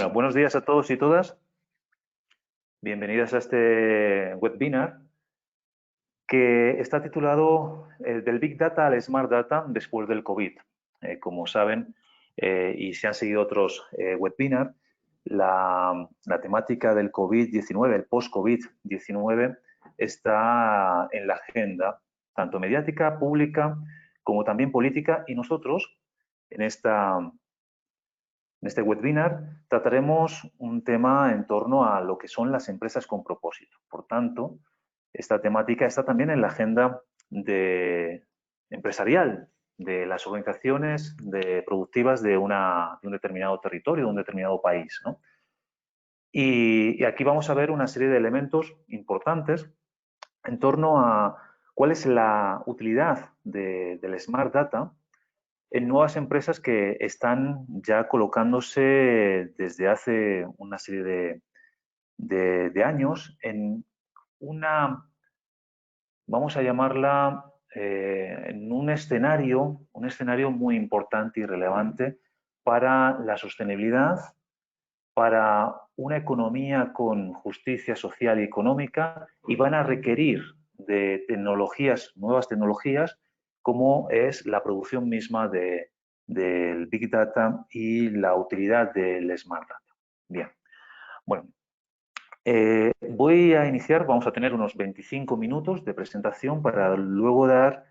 Bueno, buenos días a todos y todas. Bienvenidas a este webinar que está titulado Del Big Data al Smart Data después del COVID. Como saben, y si han seguido otros webinars, la temática del COVID-19, el post-COVID-19, está en la agenda, tanto mediática, pública, como también política, y nosotros, en este webinar trataremos un tema en torno a lo que son las empresas con propósito. Por tanto, esta temática está también en la agenda empresarial de las organizaciones productivas de un determinado territorio, de un determinado país, ¿no? Y aquí vamos a ver una serie de elementos importantes en torno a cuál es la utilidad del Smart Data en nuevas empresas que están ya colocándose desde hace una serie de años en vamos a llamarla, en un escenario muy importante y relevante para la sostenibilidad, para una economía con justicia social y económica, y van a requerir de nuevas tecnologías, como es la producción misma del Big Data y la utilidad del Smart Data. Bien, bueno, voy a iniciar, vamos a tener unos 25 minutos de presentación para luego dar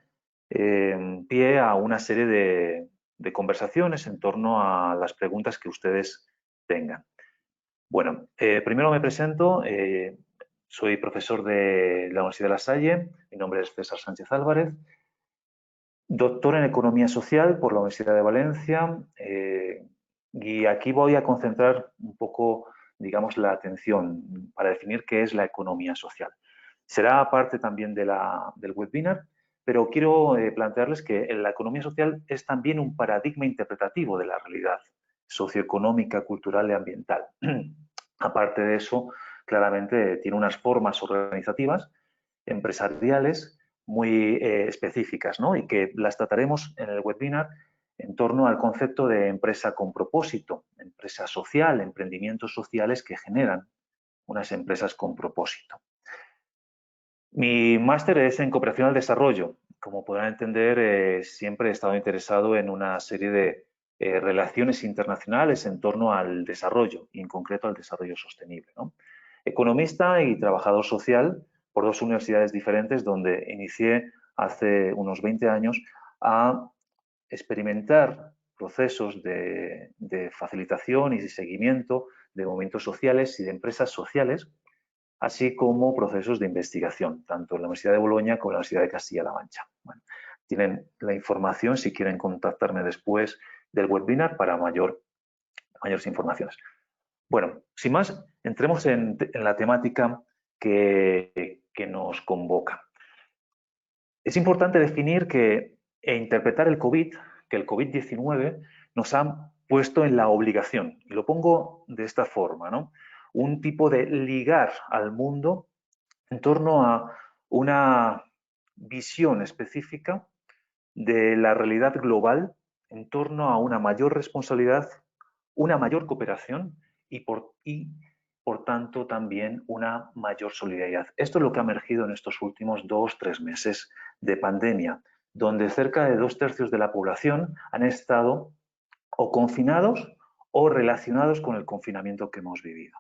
pie a una serie de conversaciones en torno a las preguntas que ustedes tengan. Bueno, primero me presento, soy profesor de la Universidad de La Salle, mi nombre es César Sánchez Álvarez, doctor en Economía Social por la Universidad de Valencia, y aquí voy a concentrar un poco, digamos, la atención para definir qué es la economía social. Será parte también del webinar, pero quiero plantearles que la economía social es también un paradigma interpretativo de la realidad socioeconómica, cultural y ambiental. Aparte de eso, claramente tiene unas formas organizativas, empresariales, muy específicas, ¿no? Y que las trataremos en el webinar en torno al concepto de empresa con propósito, empresa social, emprendimientos sociales que generan unas empresas con propósito. Mi máster es en cooperación al desarrollo. Como podrán entender, siempre he estado interesado en una serie de relaciones internacionales en torno al desarrollo, y en concreto al desarrollo sostenible, ¿no? Economista y trabajador social por dos universidades diferentes, donde inicié hace unos 20 años a experimentar procesos de facilitación y de seguimiento de movimientos sociales y de empresas sociales, así como procesos de investigación, tanto en la Universidad de Bolonia como en la Universidad de Castilla-La Mancha. Bueno, tienen la información si quieren contactarme después del webinar para mayores informaciones. Bueno, sin más, entremos en la temática que nos convoca. Es importante definir e interpretar el COVID, que el COVID-19 nos ha puesto en la obligación, y lo pongo de esta forma, ¿no? Un tipo de ligar al mundo en torno a una visión específica de la realidad global, en torno a una mayor responsabilidad, una mayor cooperación y por tanto también una mayor solidaridad. Esto es lo que ha emergido en estos últimos 2-3 meses de pandemia, donde cerca de 2/3 de la población han estado o confinados o relacionados con el confinamiento que hemos vivido.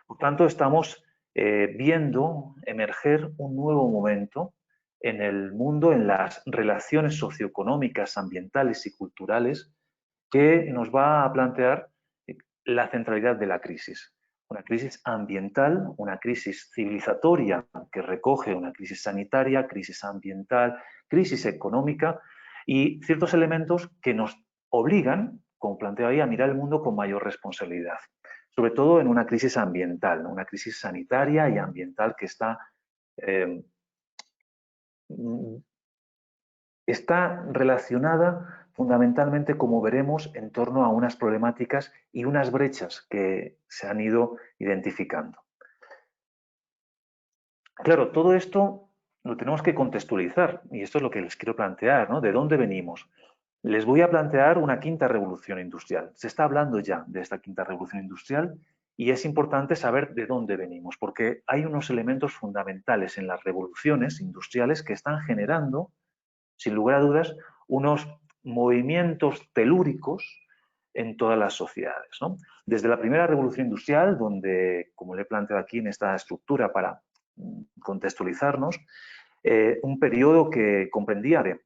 Por tanto, estamos viendo emerger un nuevo momento en el mundo, en las relaciones socioeconómicas, ambientales y culturales, que nos va a plantear la centralidad de la crisis. Una crisis ambiental, una crisis civilizatoria que recoge una crisis sanitaria, crisis ambiental, crisis económica y ciertos elementos que nos obligan, como planteo ahí, a mirar el mundo con mayor responsabilidad. Sobre todo en una crisis ambiental, una crisis sanitaria y ambiental que está relacionada fundamentalmente, como veremos, en torno a unas problemáticas y unas brechas que se han ido identificando. Claro, todo esto lo tenemos que contextualizar y esto es lo que les quiero plantear, ¿no? ¿De dónde venimos? Les voy a plantear una quinta revolución industrial. Se está hablando ya de esta quinta revolución industrial y es importante saber de dónde venimos, porque hay unos elementos fundamentales en las revoluciones industriales que están generando, sin lugar a dudas, unos movimientos telúricos en todas las sociedades, ¿no? Desde la primera revolución industrial, donde, como le he planteado aquí en esta estructura para contextualizarnos, un periodo que comprendía de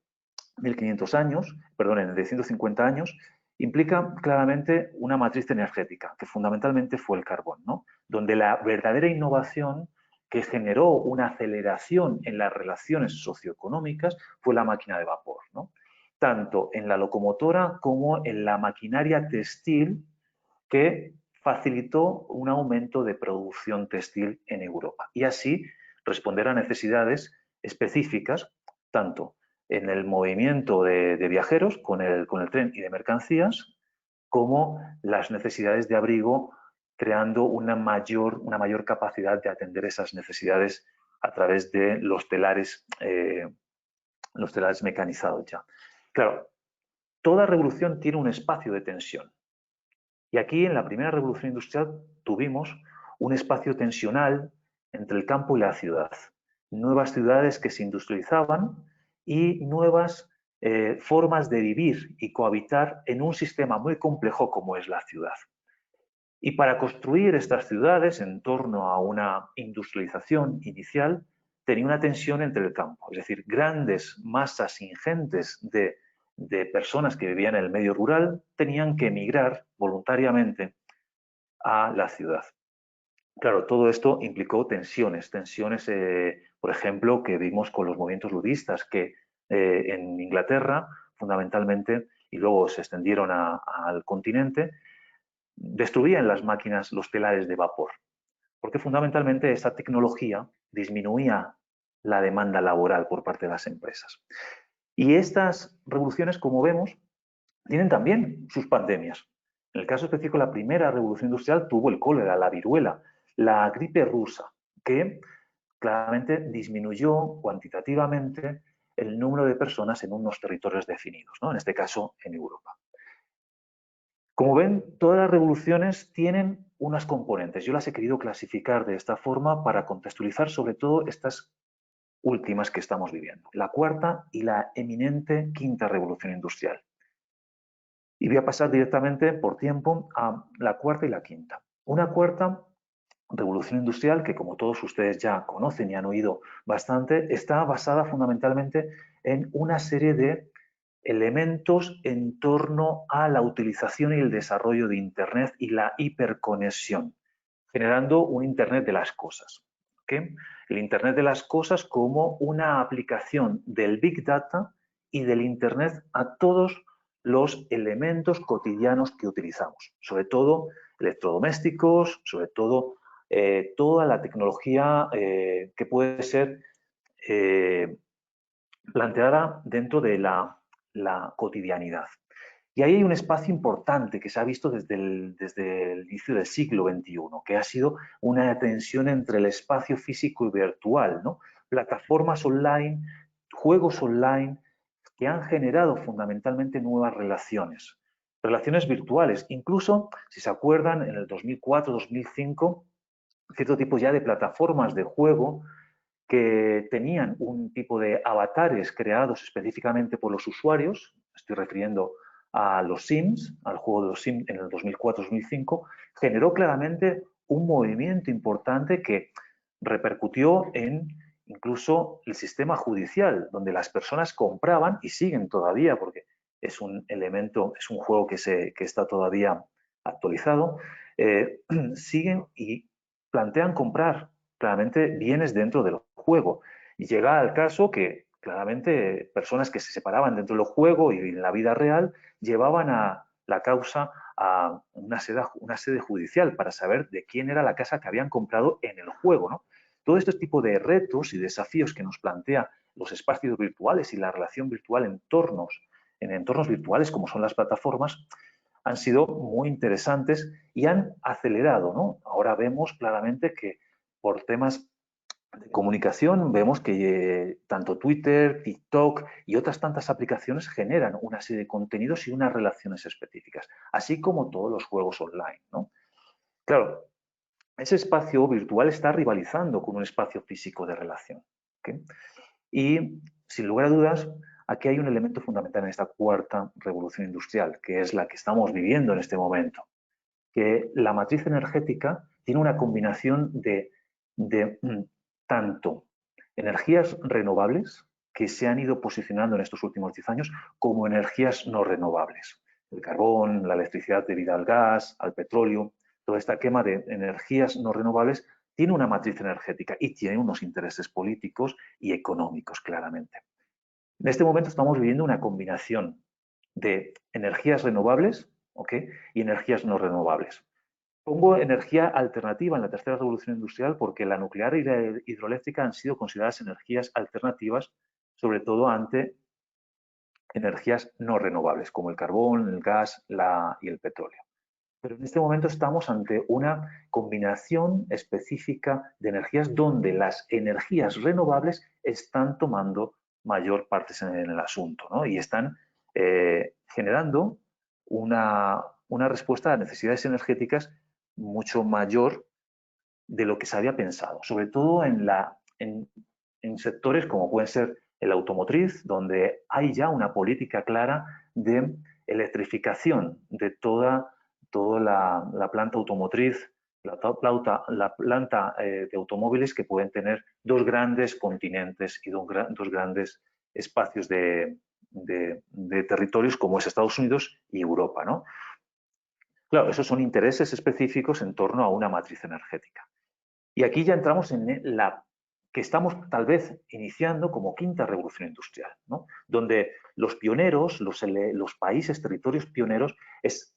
1500 años, perdón, de 150 años, implica claramente una matriz energética, que fundamentalmente fue el carbón, ¿no? Donde la verdadera innovación que generó una aceleración en las relaciones socioeconómicas fue la máquina de vapor, ¿no? Tanto en la locomotora como en la maquinaria textil que facilitó un aumento de producción textil en Europa y así responder a necesidades específicas, tanto en el movimiento de viajeros con el tren y de mercancías, como las necesidades de abrigo, creando una mayor capacidad de atender esas necesidades a través de los telares mecanizados ya. Claro, toda revolución tiene un espacio de tensión. Y aquí en la primera revolución industrial tuvimos un espacio tensional entre el campo y la ciudad. Nuevas ciudades que se industrializaban y nuevas formas de vivir y cohabitar en un sistema muy complejo como es la ciudad. Y para construir estas ciudades en torno a una industrialización inicial, tenía una tensión entre el campo, es decir, grandes masas ingentes de personas que vivían en el medio rural tenían que emigrar voluntariamente a la ciudad. Claro, todo esto implicó tensiones, por ejemplo, que vimos con los movimientos ludistas, que en Inglaterra, fundamentalmente, y luego se extendieron al continente, destruían las máquinas los telares de vapor, porque fundamentalmente esa tecnología disminuía la demanda laboral por parte de las empresas. Y estas revoluciones, como vemos, tienen también sus pandemias. En el caso específico, la primera revolución industrial tuvo el cólera, la viruela, la gripe rusa, que claramente disminuyó cuantitativamente el número de personas en unos territorios definidos, ¿no? En este caso, en Europa. Como ven, todas las revoluciones tienen unas componentes. Yo las he querido clasificar de esta forma para contextualizar sobre todo estas últimas que estamos viviendo, la cuarta y la eminente quinta revolución industrial. Y voy a pasar directamente por tiempo a la cuarta y la quinta. Una cuarta revolución industrial que, como todos ustedes ya conocen y han oído bastante, está basada fundamentalmente en una serie de elementos en torno a la utilización y el desarrollo de Internet y la hiperconexión, generando un Internet de las cosas. ¿Okay? El Internet de las cosas como una aplicación del Big Data y del Internet a todos los elementos cotidianos que utilizamos, sobre todo electrodomésticos, sobre todo toda la tecnología que puede ser planteada dentro de la cotidianidad. Y ahí hay un espacio importante que se ha visto desde el inicio del siglo XXI, que ha sido una tensión entre el espacio físico y virtual, ¿no? Plataformas online, juegos online, que han generado fundamentalmente nuevas relaciones virtuales. Incluso, si se acuerdan, en el 2004-2005, cierto tipo ya de plataformas de juego que tenían un tipo de avatares creados específicamente por los usuarios, estoy refiriendo a los Sims, al juego de los Sims en el 2004-2005, generó claramente un movimiento importante que repercutió en incluso el sistema judicial, donde las personas compraban y siguen todavía, porque es un elemento, es un juego que está todavía actualizado, siguen y plantean comprar claramente bienes dentro del juego. Y llega al caso que claramente personas que se separaban dentro del juego y en la vida real llevaban a la causa a una sede judicial para saber de quién era la casa que habían comprado en el juego, ¿no? Todo este tipo de retos y desafíos que nos plantea los espacios virtuales y la relación virtual en entornos virtuales como son las plataformas, han sido muy interesantes y han acelerado, ¿no? Ahora vemos claramente que por temas de comunicación, vemos que tanto Twitter, TikTok y otras tantas aplicaciones generan una serie de contenidos y unas relaciones específicas, así como todos los juegos online, ¿no? Claro, ese espacio virtual está rivalizando con un espacio físico de relación, ¿okay? Y, sin lugar a dudas, aquí hay un elemento fundamental en esta cuarta revolución industrial, que es la que estamos viviendo en este momento, que la matriz energética tiene una combinación de tanto energías renovables que se han ido posicionando en estos últimos 10 años como energías no renovables. El carbón, la electricidad debido al gas, al petróleo, toda esta quema de energías no renovables tiene una matriz energética y tiene unos intereses políticos y económicos, claramente. En este momento estamos viviendo una combinación de energías renovables, ¿ok?, y energías no renovables. Pongo energía alternativa en la tercera revolución industrial porque la nuclear y la hidroeléctrica han sido consideradas energías alternativas, sobre todo ante energías no renovables, como el carbón, el gas y el petróleo. Pero en este momento estamos ante una combinación específica de energías donde las energías renovables están tomando mayor parte en el asunto, ¿no? Y están generando una respuesta a necesidades energéticas mucho mayor de lo que se había pensado, sobre todo en sectores como pueden ser el automotriz, donde hay ya una política clara de electrificación de toda la planta automotriz, la planta de automóviles que pueden tener dos grandes continentes y dos grandes espacios de territorios como es Estados Unidos y Europa, ¿no? Claro, esos son intereses específicos en torno a una matriz energética. Y aquí ya entramos en la que estamos tal vez iniciando como quinta revolución industrial, ¿no? Donde los pioneros, los países, territorios pioneros, es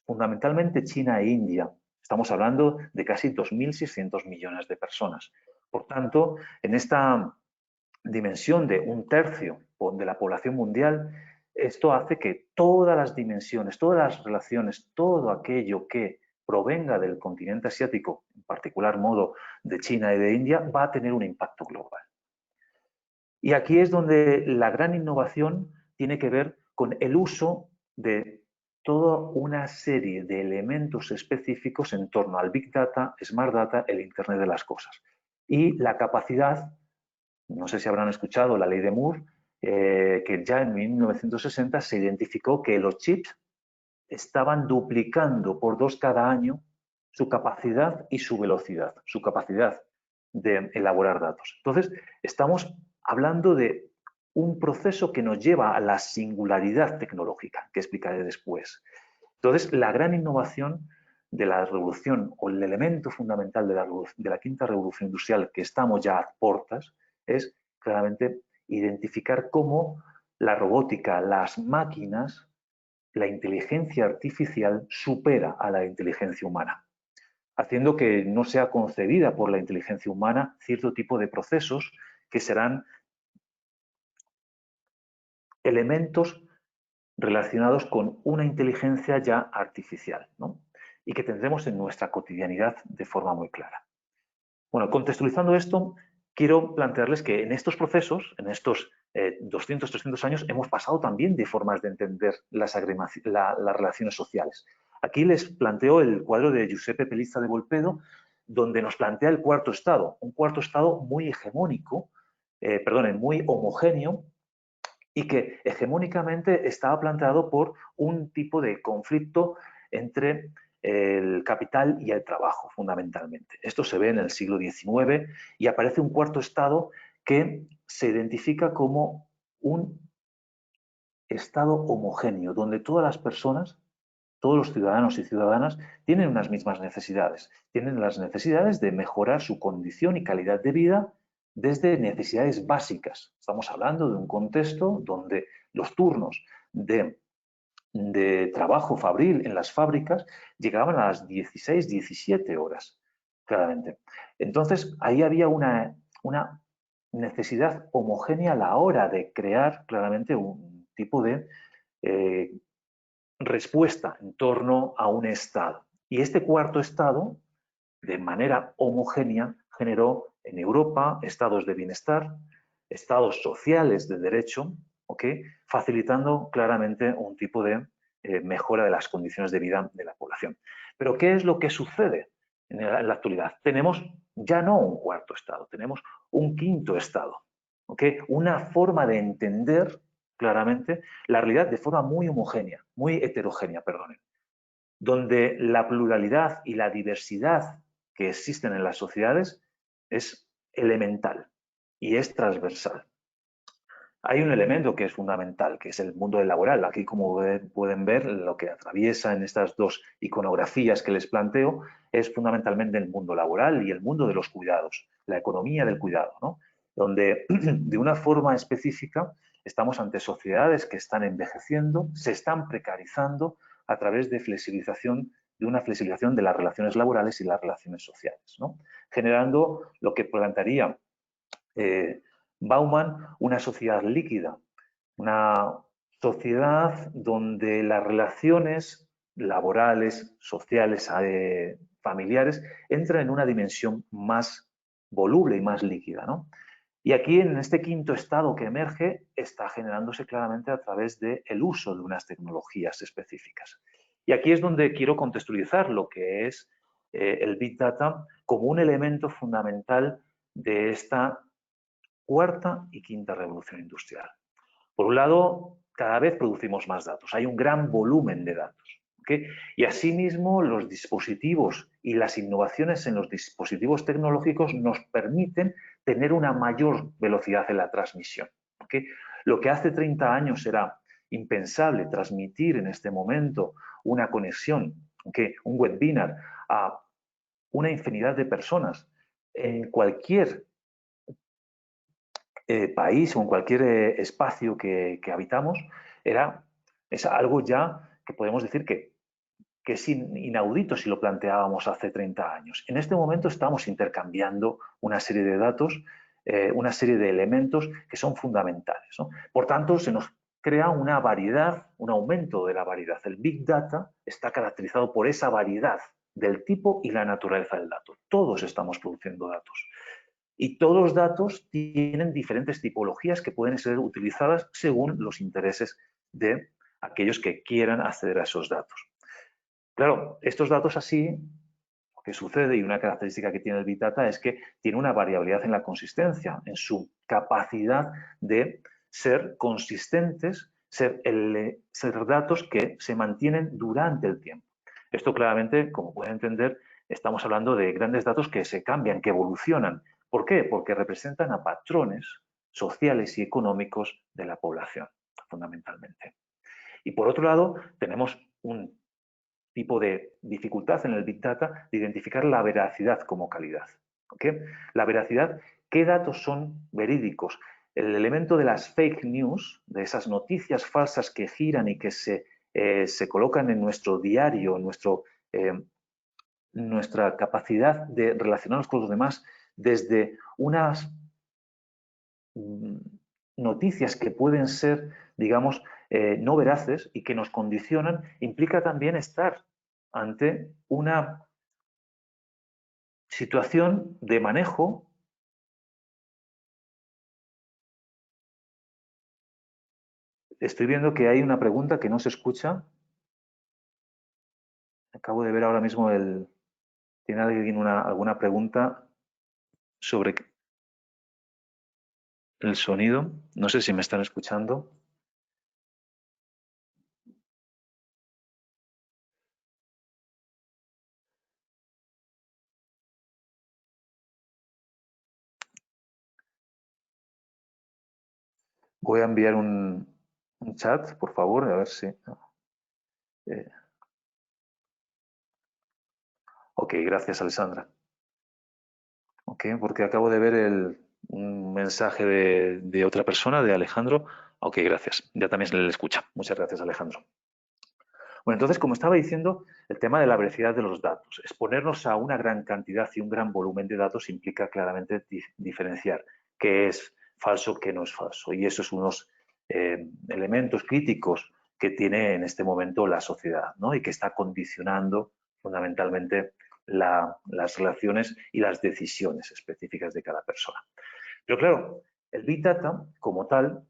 fundamentalmente China e India. Estamos hablando de casi 2.600 millones de personas. Por tanto, en esta dimensión de un tercio de la población mundial, esto hace que todas las dimensiones, todas las relaciones, todo aquello que provenga del continente asiático, en particular modo de China y de India, va a tener un impacto global. Y aquí es donde la gran innovación tiene que ver con el uso de toda una serie de elementos específicos en torno al Big Data, Smart Data, el Internet de las cosas. Y la capacidad, no sé si habrán escuchado la ley de Moore, que ya en 1960 se identificó que los chips estaban duplicando por 2 cada año su capacidad y su velocidad, su capacidad de elaborar datos. Entonces, estamos hablando de un proceso que nos lleva a la singularidad tecnológica, que explicaré después. Entonces, la gran innovación de la revolución o el elemento fundamental de la quinta revolución industrial que estamos ya a portas es claramente identificar cómo la robótica, las máquinas, la inteligencia artificial supera a la inteligencia humana, haciendo que no sea concebida por la inteligencia humana cierto tipo de procesos que serán elementos relacionados con una inteligencia ya artificial, ¿no?, y que tendremos en nuestra cotidianidad de forma muy clara. Bueno, contextualizando esto, quiero plantearles que en estos procesos, en estos 200, 300 años, hemos pasado también de formas de entender las relaciones sociales. Aquí les planteo el cuadro de Giuseppe Pelizza de Volpedo, donde nos plantea el cuarto estado, un cuarto estado muy hegemónico, muy homogéneo, y que hegemónicamente estaba planteado por un tipo de conflicto entre el capital y el trabajo, fundamentalmente. Esto se ve en el siglo XIX y aparece un cuarto estado que se identifica como un estado homogéneo, donde todas las personas, todos los ciudadanos y ciudadanas tienen unas mismas necesidades. Tienen las necesidades de mejorar su condición y calidad de vida desde necesidades básicas. Estamos hablando de un contexto donde los turnos de trabajo fabril en las fábricas llegaban a las 16, 17 horas, claramente. Entonces, ahí había una necesidad homogénea a la hora de crear claramente un tipo de eh, respuesta en torno a un Estado. Y este cuarto Estado, de manera homogénea, generó en Europa, estados de bienestar, estados sociales de derecho, facilitando claramente un tipo de mejora de las condiciones de vida de la población. Pero ¿qué es lo que sucede en la actualidad? Tenemos ya no un cuarto estado, tenemos un quinto estado. Una forma de entender claramente la realidad de forma muy homogénea, muy heterogénea, perdonen, donde la pluralidad y la diversidad que existen en las sociedades es elemental y es transversal. Hay un elemento que es fundamental, que es el mundo laboral. Aquí, como pueden ver, lo que atraviesa en estas dos iconografías que les planteo es fundamentalmente el mundo laboral y el mundo de los cuidados, la economía del cuidado, ¿no? Donde de una forma específica estamos ante sociedades que están envejeciendo, se están precarizando a través de una flexibilización de las relaciones laborales y las relaciones sociales, ¿no? Generando lo que plantearía Bauman, una sociedad líquida, una sociedad donde las relaciones laborales, sociales, familiares, entran en una dimensión más voluble y más líquida, ¿no? Y aquí, en este quinto estado que emerge, está generándose claramente a través del uso de unas tecnologías específicas. Y aquí es donde quiero contextualizar lo que es el Big Data como un elemento fundamental de esta cuarta y quinta revolución industrial. Por un lado, cada vez producimos más datos, hay un gran volumen de datos. Y asimismo, los dispositivos y las innovaciones en los dispositivos tecnológicos nos permiten tener una mayor velocidad en la transmisión. Lo que hace 30 años era impensable transmitir en este momento una conexión, un webinar a una infinidad de personas en cualquier país o en cualquier espacio que habitamos, es algo ya que podemos decir que es inaudito si lo planteábamos hace 30 años. En este momento estamos intercambiando una serie de datos, una serie de elementos que son fundamentales, ¿no? Por tanto, se nos crea una variedad, un aumento de la variedad. El Big Data está caracterizado por esa variedad del tipo y la naturaleza del dato. Todos estamos produciendo datos. Y todos los datos tienen diferentes tipologías que pueden ser utilizadas según los intereses de aquellos que quieran acceder a esos datos. Claro, estos datos así, lo que sucede y una característica que tiene el Big Data es que tiene una variabilidad en la consistencia, en su capacidad de ser consistentes, ser datos que se mantienen durante el tiempo. Esto claramente, como pueden entender, estamos hablando de grandes datos que se cambian, que evolucionan. ¿Por qué? Porque representan a patrones sociales y económicos de la población, fundamentalmente. Y por otro lado, tenemos un tipo de dificultad en el Big Data de identificar la veracidad como calidad. La veracidad, ¿qué datos son verídicos? El elemento de las fake news, de esas noticias falsas que giran y que se colocan en nuestro diario, en nuestra capacidad de relacionarnos con los demás desde unas noticias que pueden ser, digamos, no veraces y que nos condicionan, implica también estar ante una situación de manejo. Estoy viendo que hay una pregunta que no se escucha. Acabo de ver ahora mismo ¿Tiene alguien alguna pregunta sobre el sonido? No sé si me están escuchando. Voy a enviar un chat, por favor, a ver si... Eh, ok, gracias, Alessandra. Ok, porque acabo de ver un mensaje de otra persona, de Alejandro. Ok, gracias. Ya también se le escucha. Muchas gracias, Alejandro. Bueno, entonces, como estaba diciendo, el tema de la veracidad de los datos. Exponernos a una gran cantidad y un gran volumen de datos implica claramente diferenciar qué es falso, qué no es falso. Y esos son unos elementos críticos que tiene en este momento la sociedad, ¿no? Y que está condicionando fundamentalmente las relaciones y las decisiones específicas de cada persona. Pero claro, el Big Data como tal,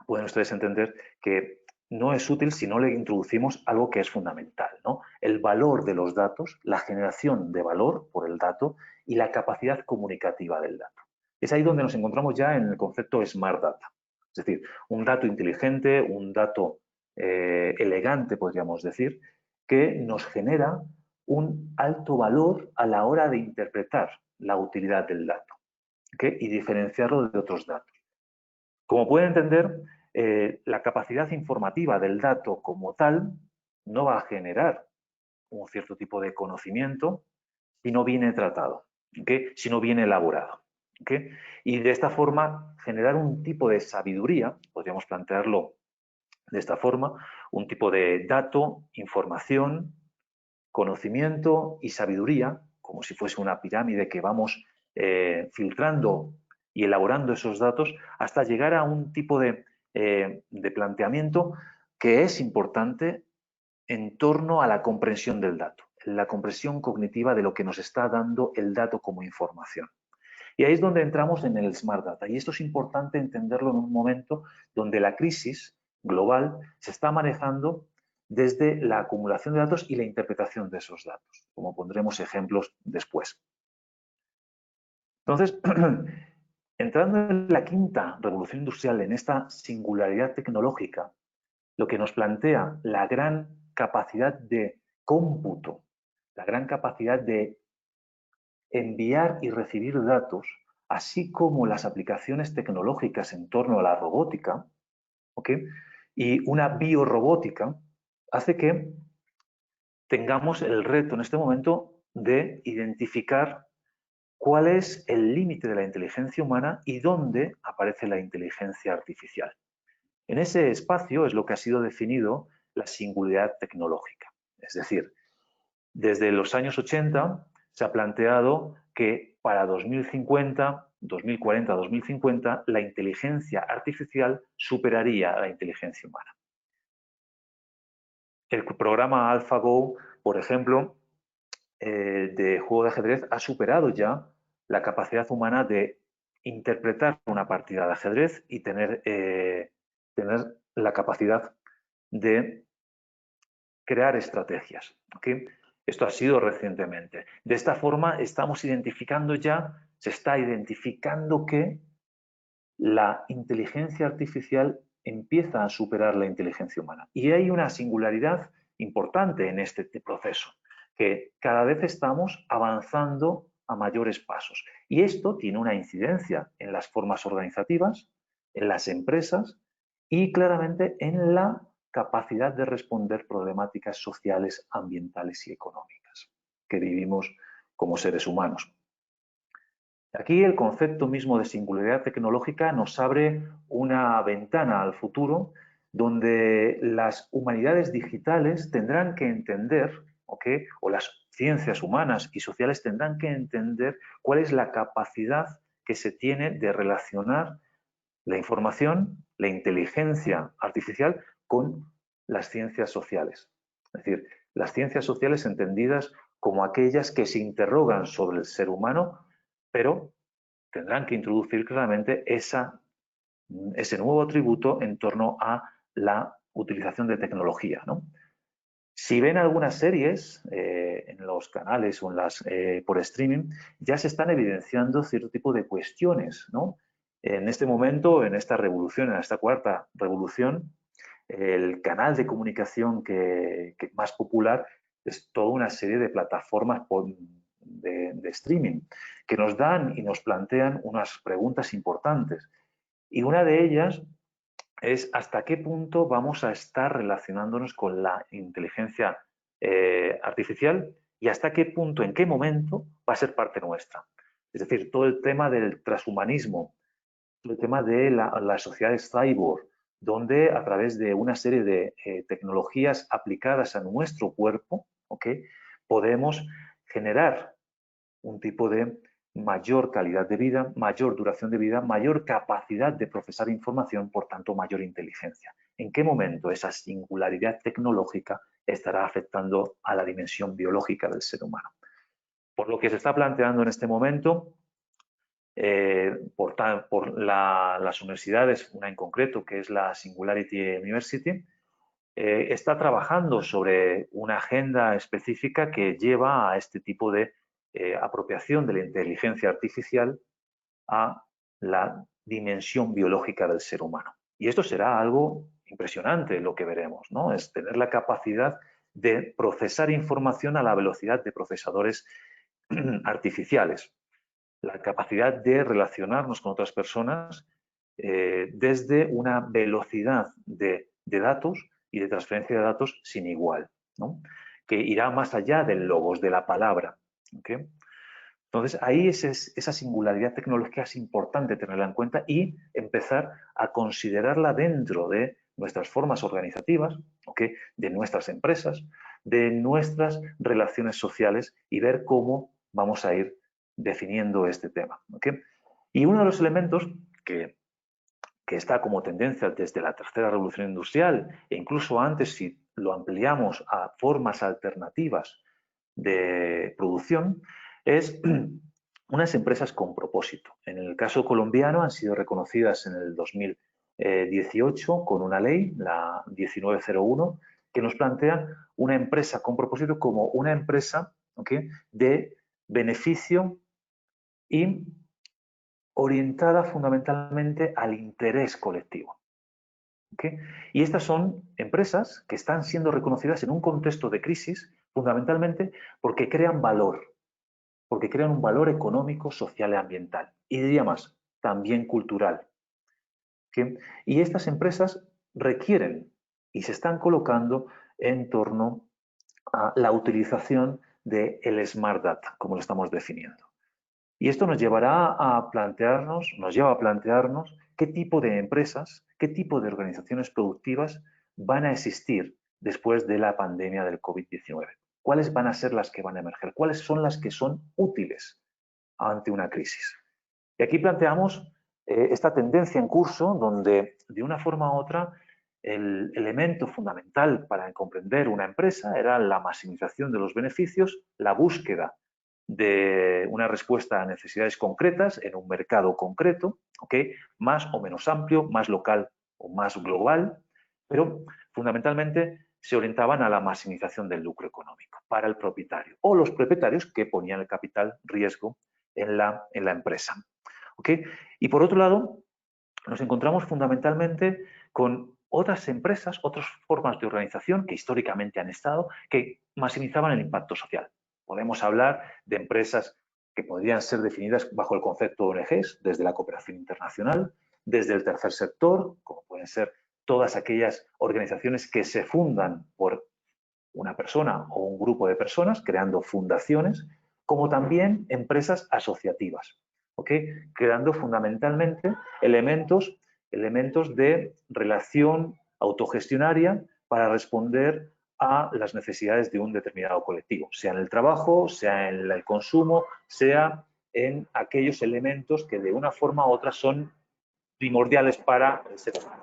pueden ustedes entender que no es útil si no le introducimos algo que es fundamental, ¿no? El valor de los datos, la generación de valor por el dato y la capacidad comunicativa del dato. Es ahí donde nos encontramos ya en el concepto Smart Data. Es decir, un dato inteligente, un dato elegante, podríamos decir, que nos genera un alto valor a la hora de interpretar la utilidad del dato, ¿okay? Y diferenciarlo de otros datos. Como pueden entender, la capacidad informativa del dato como tal no va a generar un cierto tipo de conocimiento si no viene tratado, ¿okay? Si no viene elaborado, ¿okay? Y de esta forma generar un tipo de sabiduría, podríamos plantearlo de esta forma, un tipo de dato, información, conocimiento y sabiduría, como si fuese una pirámide que vamos filtrando y elaborando esos datos hasta llegar a un tipo de planteamiento que es importante en torno a la comprensión del dato, la comprensión cognitiva de lo que nos está dando el dato como información. Y ahí es donde entramos en el Smart Data. Y esto es importante entenderlo en un momento donde la crisis global se está manejando desde la acumulación de datos y la interpretación de esos datos, como pondremos ejemplos después. Entonces, entrando en la quinta revolución industrial, en esta singularidad tecnológica, lo que nos plantea la gran capacidad de cómputo, la gran capacidad de enviar y recibir datos, así como las aplicaciones tecnológicas en torno a la robótica, ¿okay? Y una biorrobótica, hace que tengamos el reto en este momento de identificar cuál es el límite de la inteligencia humana y dónde aparece la inteligencia artificial. En ese espacio es lo que ha sido definido la singularidad tecnológica. Es decir, desde los años 80 se ha planteado que para 2050, 2040, 2050, la inteligencia artificial superaría a la inteligencia humana. El programa AlphaGo, por ejemplo, de juego de ajedrez, ha superado ya la capacidad humana de interpretar una partida de ajedrez y tener la capacidad de crear estrategias, ¿okay? Esto ha sido recientemente. De esta forma estamos identificando ya, se está identificando que la inteligencia artificial empieza a superar la inteligencia humana. Y hay una singularidad importante en este proceso, que cada vez estamos avanzando a mayores pasos. Y esto tiene una incidencia en las formas organizativas, en las empresas y claramente en la capacidad de responder problemáticas sociales, ambientales y económicas que vivimos como seres humanos. Aquí el concepto mismo de singularidad tecnológica nos abre una ventana al futuro donde las humanidades digitales tendrán que entender, ¿okay? O las ciencias humanas y sociales tendrán que entender cuál es la capacidad que se tiene de relacionar la información, la inteligencia artificial con las ciencias sociales. Es decir, las ciencias sociales entendidas como aquellas que se interrogan sobre el ser humano, pero tendrán que introducir claramente ese nuevo atributo en torno a la utilización de tecnología, ¿no? Si ven algunas series en los canales o por streaming, ya se están evidenciando cierto tipo de cuestiones, ¿no? En este momento, en esta revolución, en esta cuarta revolución, el canal de comunicación que más popular es toda una serie de plataformas de streaming que nos dan y nos plantean unas preguntas importantes. Y una de ellas es hasta qué punto vamos a estar relacionándonos con la inteligencia artificial y hasta qué punto, en qué momento va a ser parte nuestra. Es decir, todo el tema del transhumanismo, el tema de las sociedades cyborg, donde a través de una serie de tecnologías aplicadas a nuestro cuerpo, ¿okay? Podemos generar un tipo de mayor calidad de vida, mayor duración de vida, mayor capacidad de procesar información, por tanto, mayor inteligencia. ¿En qué momento esa singularidad tecnológica estará afectando a la dimensión biológica del ser humano? Por lo que se está planteando en este momento, por las universidades, una en concreto, que es la Singularity University, está trabajando sobre una agenda específica que lleva a este tipo de apropiación de la inteligencia artificial a la dimensión biológica del ser humano. Y esto será algo impresionante lo que veremos, ¿no? Es tener la capacidad de procesar información a la velocidad de procesadores artificiales, la capacidad de relacionarnos con otras personas desde una velocidad de datos y de transferencia de datos sin igual, ¿no? Que irá más allá del logos, de la palabra. ¿Okay? Entonces, ahí esa singularidad tecnológica es importante tenerla en cuenta y empezar a considerarla dentro de nuestras formas organizativas, ¿okay? De nuestras empresas, de nuestras relaciones sociales y ver cómo vamos a ir definiendo este tema. ¿Okay? Y uno de los elementos que está como tendencia desde la tercera revolución industrial e incluso antes si lo ampliamos a formas alternativas de producción, es unas empresas con propósito. En el caso colombiano han sido reconocidas en el 2018 con una ley, la 1901, que nos plantea una empresa con propósito como una empresa, ¿okay?, de beneficio y orientada fundamentalmente al interés colectivo. ¿Okay? Y estas son empresas que están siendo reconocidas en un contexto de crisis fundamentalmente porque crean valor, porque crean un valor económico, social y ambiental. Y diría más, también cultural. ¿Okay? Y estas empresas requieren y se están colocando en torno a la utilización del Smart Data, como lo estamos definiendo. Y esto nos llevará a plantearnos, nos lleva a plantearnos qué tipo de empresas, qué tipo de organizaciones productivas van a existir después de la pandemia del COVID-19. ¿Cuáles van a ser las que van a emerger? ¿Cuáles son las que son útiles ante una crisis? Y aquí planteamos esta tendencia en curso donde, de una forma u otra, el elemento fundamental para comprender una empresa era la maximización de los beneficios, la búsqueda de una respuesta a necesidades concretas en un mercado concreto, ¿okay?, más o menos amplio, más local o más global, pero fundamentalmente se orientaban a la maximización del lucro económico para el propietario o los propietarios que ponían el capital riesgo en la empresa. ¿Okay? Y por otro lado, nos encontramos fundamentalmente con otras empresas, otras formas de organización que históricamente han estado, que maximizaban el impacto social. Podemos hablar de empresas que podrían ser definidas bajo el concepto de ONGs, desde la cooperación internacional, desde el tercer sector, como pueden ser todas aquellas organizaciones que se fundan por una persona o un grupo de personas, creando fundaciones, como también empresas asociativas, ¿okay?, creando fundamentalmente elementos de relación autogestionaria para responder a las necesidades de un determinado colectivo, sea en el trabajo, sea en el consumo, sea en aquellos elementos que de una forma u otra son primordiales para el ser humano.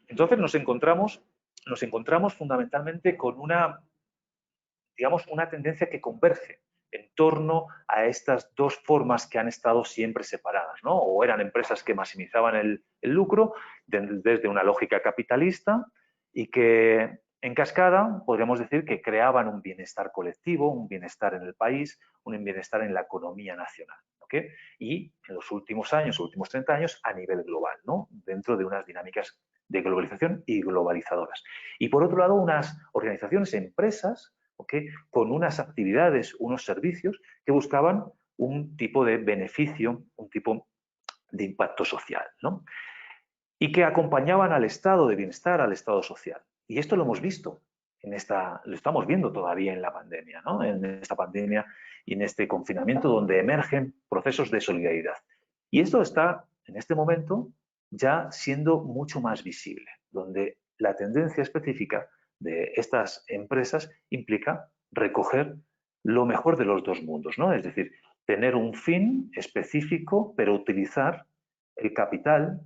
Entonces nos encontramos fundamentalmente con digamos, una tendencia que converge en torno a estas dos formas que han estado siempre separadas, ¿no? O eran empresas que maximizaban el lucro desde una lógica capitalista y que en cascada podríamos decir que creaban un bienestar colectivo, un bienestar en el país, un bienestar en la economía nacional. ¿Okay? Y en los últimos años, los últimos 30 años, a nivel global, ¿no? Dentro de unas dinámicas de globalización y globalizadoras. Y por otro lado, unas organizaciones, empresas, ¿okay?, con unas actividades, unos servicios que buscaban un tipo de beneficio, un tipo de impacto social, ¿no? Y que acompañaban al estado de bienestar, al estado social. Y esto lo hemos visto, lo estamos viendo todavía en la pandemia, ¿no? En esta pandemia y en este confinamiento donde emergen procesos de solidaridad. Y esto está, en este momento, ya siendo mucho más visible, donde la tendencia específica de estas empresas implica recoger lo mejor de los dos mundos, ¿no? Es decir, tener un fin específico, pero utilizar el capital,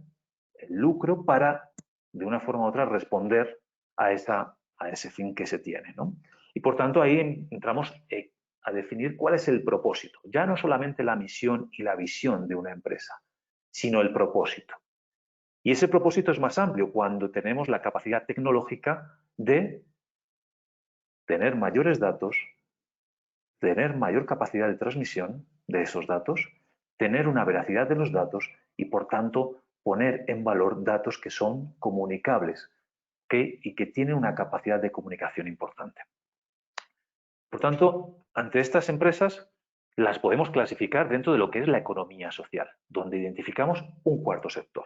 el lucro, para de una forma u otra, responder a ese fin que se tiene, ¿no? Y por tanto ahí entramos a definir cuál es el propósito, ya no solamente la misión y la visión de una empresa, sino el propósito. Y ese propósito es más amplio cuando tenemos la capacidad tecnológica de tener mayores datos, tener mayor capacidad de transmisión de esos datos, tener una veracidad de los datos y, por tanto, poner en valor datos que son comunicables y que tienen una capacidad de comunicación importante. Por tanto, ante estas empresas las podemos clasificar dentro de lo que es la economía social, donde identificamos un cuarto sector.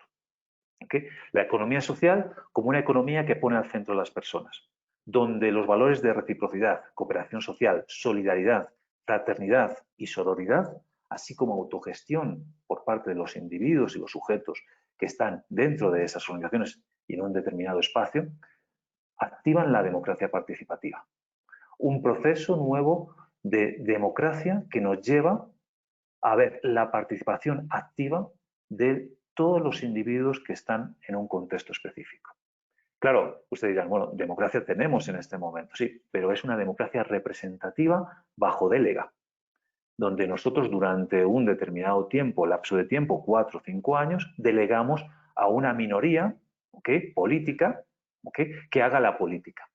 ¿Okay? La economía social como una economía que pone al centro a las personas, donde los valores de reciprocidad, cooperación social, solidaridad, fraternidad y sororidad, así como autogestión por parte de los individuos y los sujetos que están dentro de esas organizaciones y en un determinado espacio, activan la democracia participativa. Un proceso nuevo de democracia que nos lleva a ver la participación activa de todos los individuos que están en un contexto específico. Claro, ustedes dirán, bueno, democracia tenemos en este momento, sí, pero es una democracia representativa bajo délega, donde nosotros durante un determinado tiempo, lapso de tiempo, 4 o 5 años, delegamos a una minoría, ¿okay?, política, ¿okay?, que haga la política.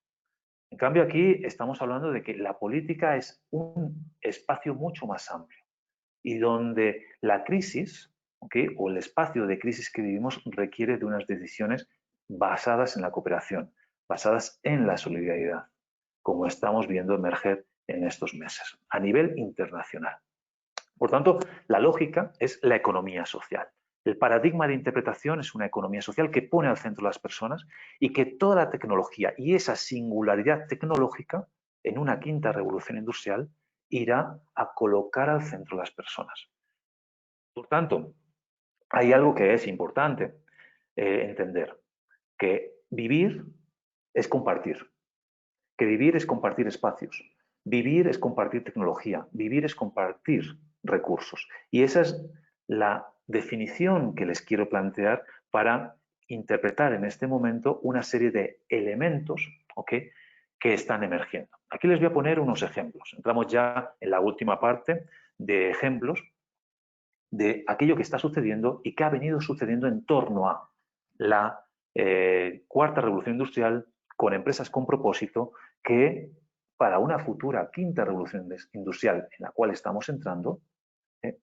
En cambio, aquí estamos hablando de que la política es un espacio mucho más amplio y donde la crisis, ¿okay?, o el espacio de crisis que vivimos requiere de unas decisiones basadas en la cooperación, basadas en la solidaridad, como estamos viendo emerger en estos meses, a nivel internacional. Por tanto, la lógica es la economía social. El paradigma de interpretación es una economía social que pone al centro a las personas y que toda la tecnología y esa singularidad tecnológica en una quinta revolución industrial irá a colocar al centro a las personas. Por tanto, hay algo que es importante entender, que vivir es compartir, que vivir es compartir espacios, vivir es compartir tecnología, vivir es compartir recursos. Y esa es la definición que les quiero plantear para interpretar en este momento una serie de elementos, ¿okay?, que están emergiendo. Aquí les voy a poner unos ejemplos. Entramos ya en la última parte de ejemplos de aquello que está sucediendo y que ha venido sucediendo en torno a la cuarta revolución industrial, con empresas con propósito que para una futura quinta revolución industrial en la cual estamos entrando,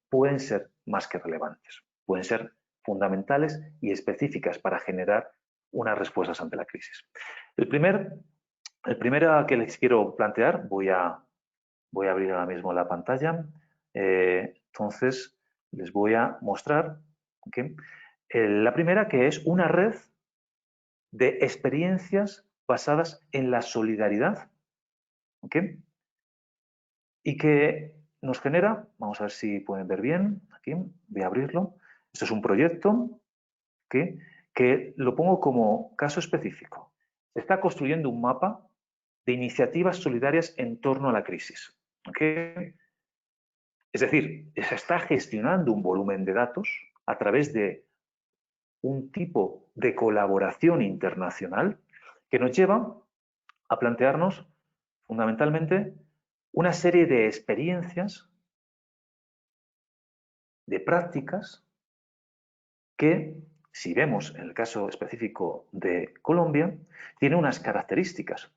pueden ser más que relevantes, pueden ser fundamentales y específicas para generar unas respuestas ante la crisis. El primero que les quiero plantear, voy a abrir ahora mismo la pantalla, entonces les voy a mostrar, ¿okay?, la primera, que es una red de experiencias basadas en la solidaridad, ¿okay?, y que nos genera, vamos a ver si pueden ver bien, aquí voy a abrirlo, esto es un proyecto, ¿okay?, que lo pongo como caso específico. Se está construyendo un mapa de iniciativas solidarias en torno a la crisis, ¿okay? Es decir, se está gestionando un volumen de datos a través de un tipo de colaboración internacional que nos lleva a plantearnos fundamentalmente una serie de experiencias, de prácticas que, si vemos en el caso específico de Colombia, tiene unas características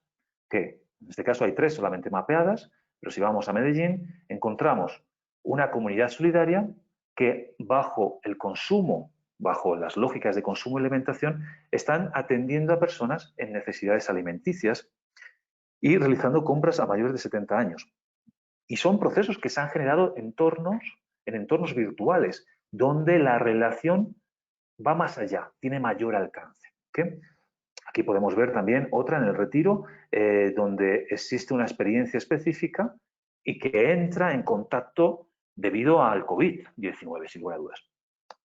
que, en este caso hay 3 solamente mapeadas, pero si vamos a Medellín encontramos una comunidad solidaria que bajo el consumo, bajo las lógicas de consumo y alimentación, están atendiendo a personas en necesidades alimenticias y realizando compras a mayores de 70 años. Y son procesos que se han generado en entornos virtuales, donde la relación va más allá, tiene mayor alcance. ¿Okay? Aquí podemos ver también otra en el Retiro, donde existe una experiencia específica y que entra en contacto debido al COVID-19, sin lugar a dudas.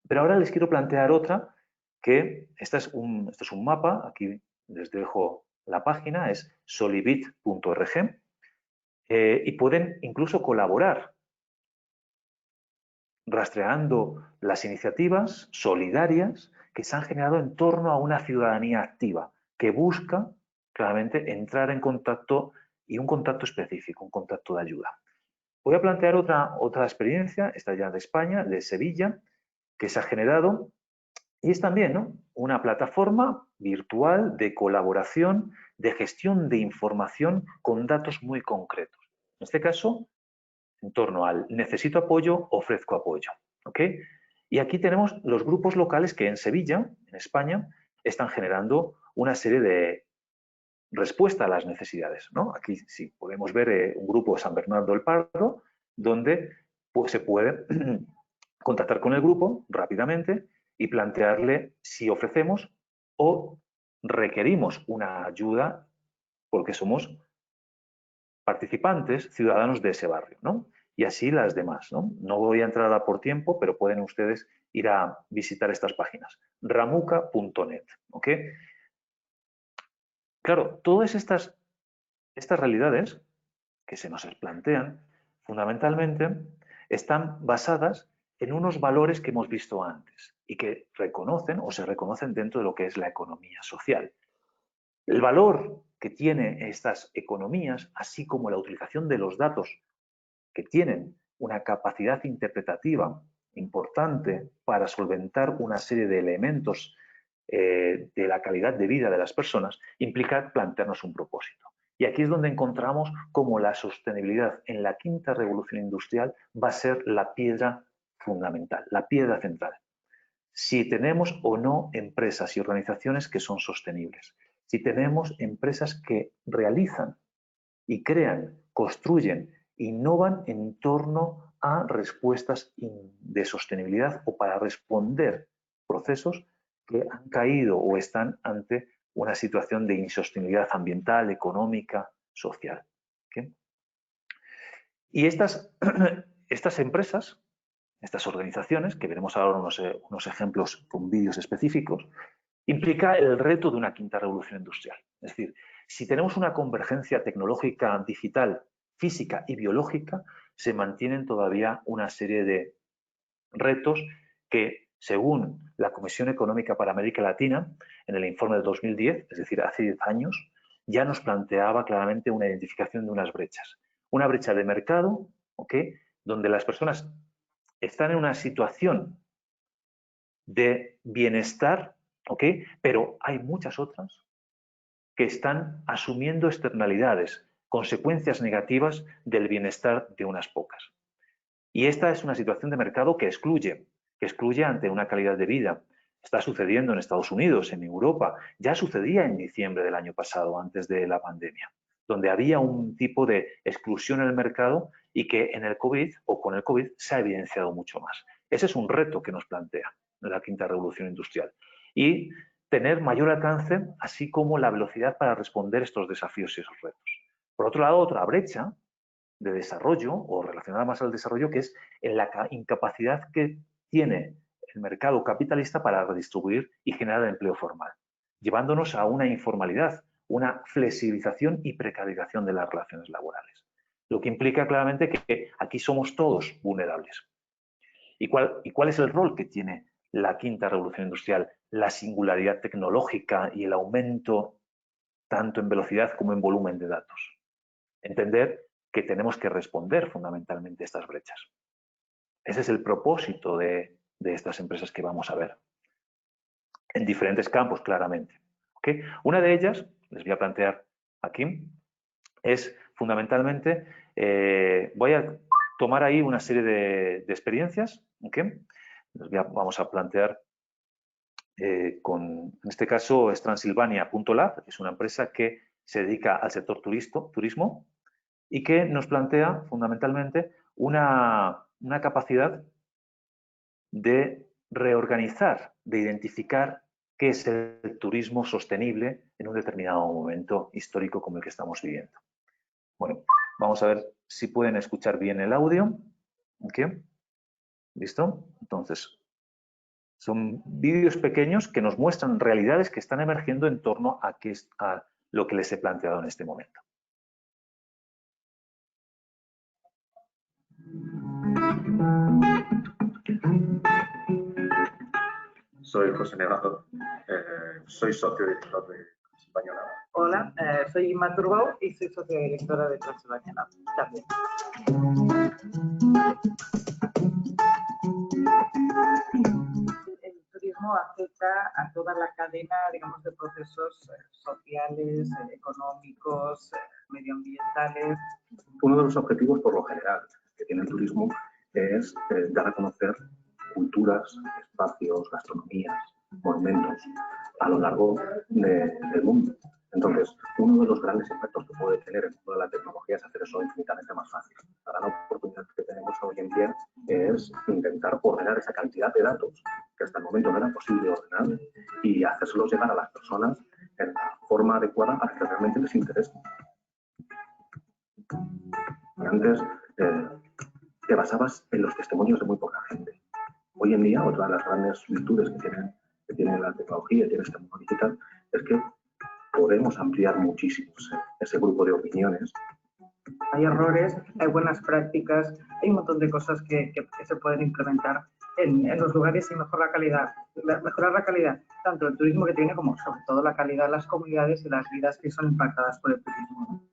Pero ahora les quiero plantear otra, que este es un mapa, aquí les dejo la página, es solibit.org, y pueden incluso colaborar rastreando las iniciativas solidarias que se han generado en torno a una ciudadanía activa que busca claramente entrar en contacto y un contacto específico, un contacto de ayuda. Voy a plantear otra experiencia, esta ya de España, de Sevilla, que se ha generado y es también, ¿no?, una plataforma virtual de colaboración, de gestión de información con datos muy concretos. En este caso, en torno al necesito apoyo, ofrezco apoyo. ¿Ok? Y aquí tenemos los grupos locales que en Sevilla, en España, están generando una serie de respuesta a las necesidades, ¿no? Aquí sí podemos ver un grupo de San Bernardo del Pardo, donde pues, se puede contactar con el grupo rápidamente y plantearle si ofrecemos o requerimos una ayuda porque somos participantes, ciudadanos de ese barrio, ¿no? Y así las demás, ¿no? No voy a entrar a por tiempo, pero pueden ustedes ir a visitar estas páginas. ramuca.net, ¿ok? Claro, todas estas realidades que se nos plantean, fundamentalmente, están basadas en unos valores que hemos visto antes y que reconocen o se reconocen dentro de lo que es la economía social. El valor que tienen estas economías, así como la utilización de los datos que tienen una capacidad interpretativa importante para solventar una serie de elementos de la calidad de vida de las personas, implica plantearnos un propósito. Y aquí es donde encontramos cómo la sostenibilidad en la quinta revolución industrial va a ser la piedra fundamental, la piedra central. Si tenemos o no empresas y organizaciones que son sostenibles, si tenemos empresas que realizan y crean, construyen, innovan en torno a respuestas de sostenibilidad o para responder procesos que han caído o están ante una situación de insostenibilidad ambiental, económica, social. ¿Okay? Y estas empresas, estas organizaciones, que veremos ahora unos ejemplos con vídeos específicos, implica el reto de una quinta revolución industrial. Es decir, si tenemos una convergencia tecnológica, digital, física y biológica, se mantienen todavía una serie de retos que, según la Comisión Económica para América Latina, en el informe de 2010, es decir, hace 10 años, ya nos planteaba claramente una identificación de unas brechas. Una brecha de mercado, ¿ok?, donde las personas están en una situación de bienestar, ¿ok?, pero hay muchas otras que están asumiendo externalidades, consecuencias negativas del bienestar de unas pocas. Y esta es una situación de mercado que excluye ante una calidad de vida. Está sucediendo en Estados Unidos, en Europa, ya sucedía en diciembre del año pasado, antes de la pandemia, donde había un tipo de exclusión en el mercado y que en el COVID o con el COVID se ha evidenciado mucho más. Ese es un reto que nos plantea la quinta revolución industrial. Y tener mayor alcance, así como la velocidad para responder estos desafíos y esos retos. Por otro lado, otra brecha de desarrollo o relacionada más al desarrollo, que es en la incapacidad que tiene el mercado capitalista para redistribuir y generar empleo formal, llevándonos a una informalidad, una flexibilización y precarización de las relaciones laborales. Lo que implica claramente que aquí somos todos vulnerables. ¿Y cuál es el rol que tiene la quinta revolución industrial? La singularidad tecnológica y el aumento tanto en velocidad como en volumen de datos. Entender que tenemos que responder fundamentalmente a estas brechas. Ese es el propósito de estas empresas que vamos a ver. En diferentes campos, claramente. ¿Okay? Una de ellas, les voy a plantear aquí, es fundamentalmente, voy a tomar ahí una serie de experiencias, ¿okay? Vamos a plantear en este caso es Transilvania.lab, es una empresa que se dedica al sector turismo y que nos plantea fundamentalmente una capacidad de reorganizar, de identificar qué es el turismo sostenible en un determinado momento histórico como el que estamos viviendo. Bueno, vamos a ver si pueden escuchar bien el audio. ¿Okay? ¿Listo? Entonces, son vídeos pequeños que nos muestran realidades que están emergiendo en torno a lo que les he planteado en este momento. Soy José Nevado, soy socio director de Transilvania. Hola, soy Inma Turbao y soy socio directora de Transilvania también. El turismo afecta a toda la cadena, digamos, de procesos sociales, económicos, medioambientales. Uno de los objetivos, por lo general, que tiene el turismo es dar a conocer culturas, espacios, gastronomías, monumentos a lo largo del mundo. Entonces, uno de los grandes efectos que puede tener el mundo de la tecnología es hacer eso infinitamente más fácil. La gran oportunidad que tenemos hoy en día es intentar ordenar esa cantidad de datos que hasta el momento no era posible ordenar y hacérselos llegar a las personas en la forma adecuada para que realmente les interese. Y antes te basabas en los testimonios de muy poca gente. Hoy en día, otra de las grandes virtudes que tiene la tecnología y tiene este mundo digital es que podemos ampliar muchísimo ese grupo de opiniones. Hay errores, hay buenas prácticas, hay un montón de cosas que se pueden implementar en los lugares y mejorar la calidad, tanto del turismo que tiene como sobre todo la calidad de las comunidades y las vidas que son impactadas por el turismo.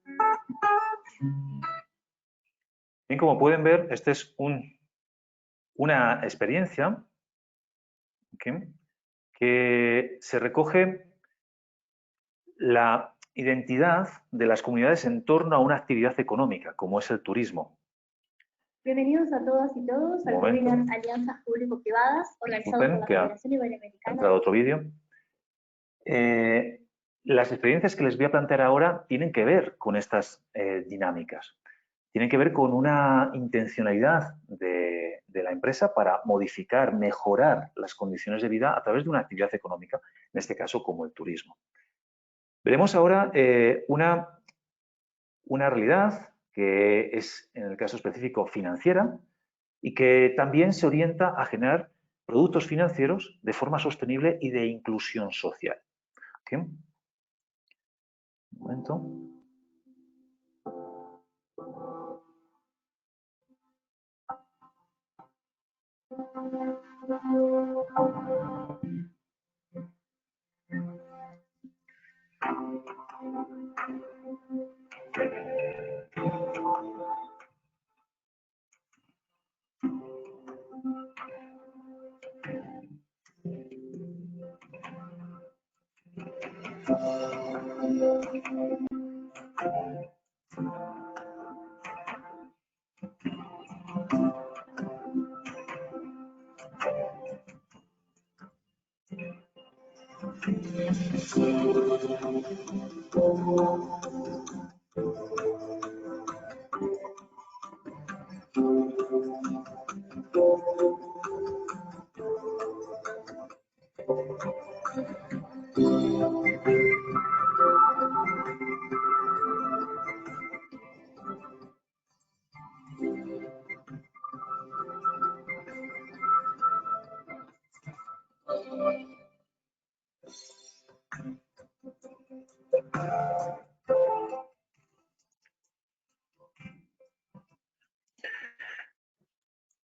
Bien, como pueden ver, esta es una experiencia que se recoge la identidad de las comunidades en torno a una actividad económica, como es el turismo. Bienvenidos a todas y todos al webinar Alianzas Público-Privadas, organizado por la Federación Iberoamericana. Ha entrado otro vídeo. Las experiencias que les voy a plantear ahora tienen que ver con estas dinámicas. Tienen que ver con una intencionalidad de la empresa para modificar, mejorar las condiciones de vida a través de una actividad económica, en este caso como el turismo. Veremos ahora una realidad que es, en el caso específico, financiera y que también se orienta a generar productos financieros de forma sostenible y de inclusión social. ¿Okay? Un momento.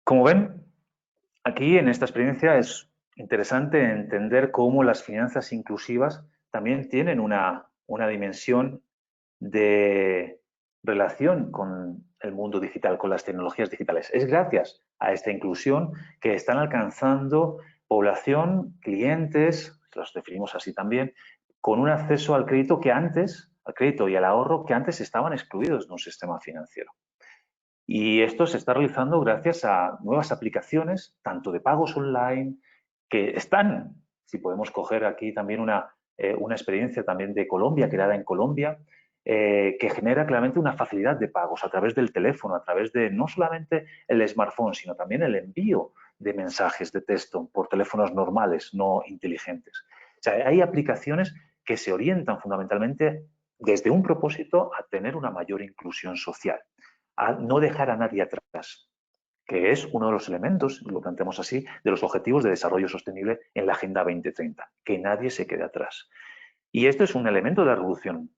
Como ven, aquí en esta experiencia es interesante entender cómo las finanzas inclusivas también tienen una dimensión de relación con el mundo digital, con las tecnologías digitales. Es gracias a esta inclusión que están alcanzando población, clientes, los definimos así también, con un acceso al crédito al crédito y al ahorro que antes estaban excluidos de un sistema financiero. Y esto se está realizando gracias a nuevas aplicaciones, tanto de pagos online, que están, si podemos coger aquí también una experiencia también de Colombia, creada en Colombia, que genera claramente una facilidad de pagos a través del teléfono, a través de no solamente el smartphone, sino también el envío de mensajes de texto por teléfonos normales, no inteligentes. O sea, hay aplicaciones que se orientan fundamentalmente desde un propósito a tener una mayor inclusión social, a no dejar a nadie atrás, que es uno de los elementos, lo planteamos así, de los objetivos de desarrollo sostenible en la Agenda 2030, que nadie se quede atrás. Y esto es un elemento de la revolución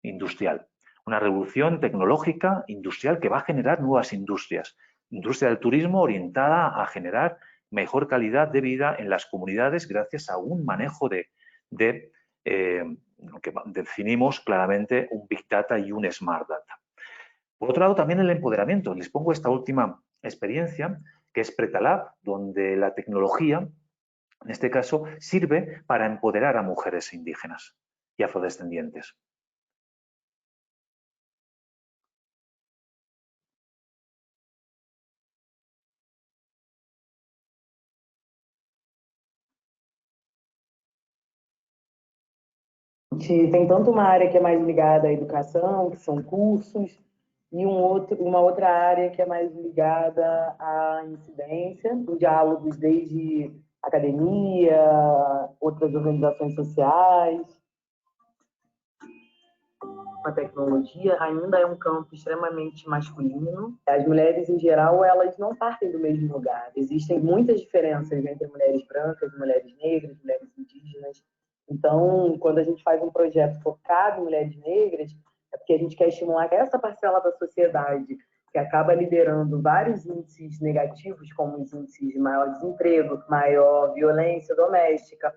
industrial, una revolución tecnológica industrial que va a generar nuevas industrias. Industria del turismo orientada a generar mejor calidad de vida en las comunidades gracias a un manejo de lo que definimos claramente un Big Data y un Smart Data. Por otro lado, también el empoderamiento. Les pongo esta última experiencia, que es Pretalab, donde la tecnología, en este caso, sirve para empoderar a mujeres indígenas y afrodescendientes. Tem tanto uma área que é mais ligada à educação, que são cursos, e uma outra área que é mais ligada à incidência, em diálogos desde academia, outras organizações sociais. A tecnologia ainda é um campo extremamente masculino. As mulheres, em geral, elas não partem do mesmo lugar. Existem muitas diferenças entre mulheres brancas, mulheres negras, mulheres indígenas. Então, quando a gente faz um projeto focado em mulheres negras, é porque a gente quer estimular essa parcela da sociedade que acaba liderando vários índices negativos, como os índices de maior desemprego, maior violência doméstica.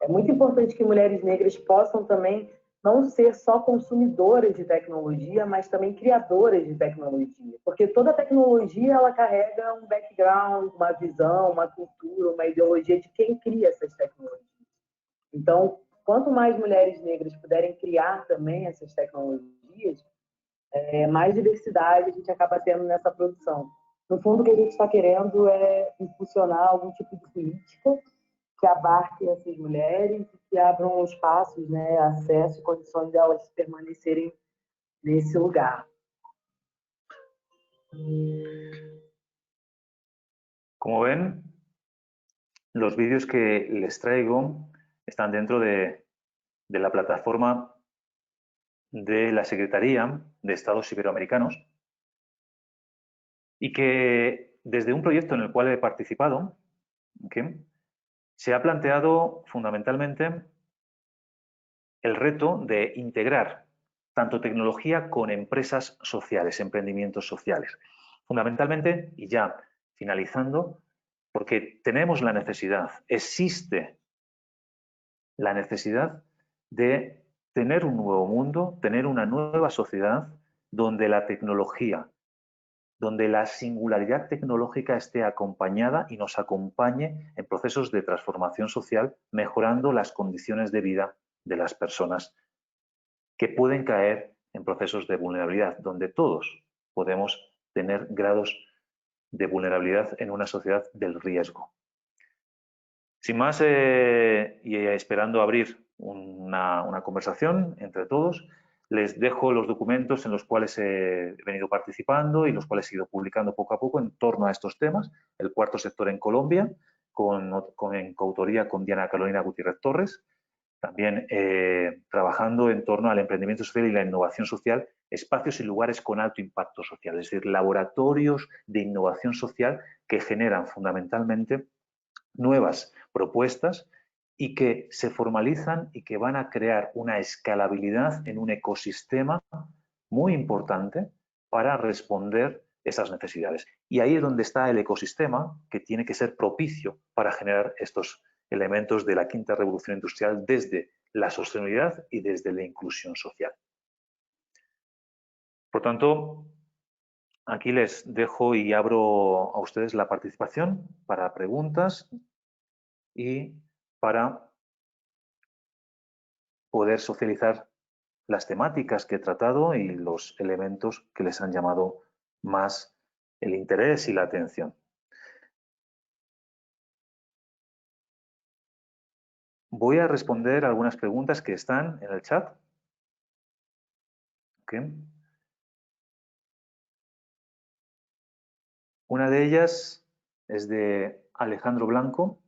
É muito importante que mulheres negras possam também não ser só consumidoras de tecnologia, mas também criadoras de tecnologia. Porque toda tecnologia ela carrega um background, uma visão, uma cultura, uma ideologia de quem cria essas tecnologias. Então, quanto mais mulheres negras puderem criar também essas tecnologias, mais diversidade a gente acaba tendo nessa produção. No fundo, o que a gente está querendo é impulsionar algum tipo de política que abarque essas mulheres e que abram espaços, né, acesso e condições de elas permanecerem nesse lugar. Como ven, los vídeos que les traigo están dentro de la plataforma de la Secretaría de Estados Iberoamericanos y que desde un proyecto en el cual he participado, ¿okay?, se ha planteado fundamentalmente el reto de integrar tanto tecnología con empresas sociales, emprendimientos sociales. Fundamentalmente, y ya finalizando, porque tenemos la necesidad, existe la necesidad de tener un nuevo mundo, tener una nueva sociedad donde la tecnología, donde la singularidad tecnológica esté acompañada y nos acompañe en procesos de transformación social, mejorando las condiciones de vida de las personas que pueden caer en procesos de vulnerabilidad, donde todos podemos tener grados de vulnerabilidad en una sociedad del riesgo. Sin más, y esperando abrir una conversación entre todos, les dejo los documentos en los cuales he venido participando y los cuales he ido publicando poco a poco en torno a estos temas. El cuarto sector en Colombia, en coautoría con Diana Carolina Gutiérrez Torres. También trabajando en torno al emprendimiento social y la innovación social, espacios y lugares con alto impacto social, es decir, laboratorios de innovación social que generan fundamentalmente nuevas propuestas y que se formalizan y que van a crear una escalabilidad en un ecosistema muy importante para responder esas necesidades. Y ahí es donde está el ecosistema que tiene que ser propicio para generar estos elementos de la quinta revolución industrial desde la sostenibilidad y desde la inclusión social. Por tanto, aquí les dejo y abro a ustedes la participación para preguntas y para poder socializar las temáticas que he tratado y los elementos que les han llamado más el interés y la atención. Voy a responder algunas preguntas que están en el chat. Okay. Una de ellas es de Alejandro Blanco,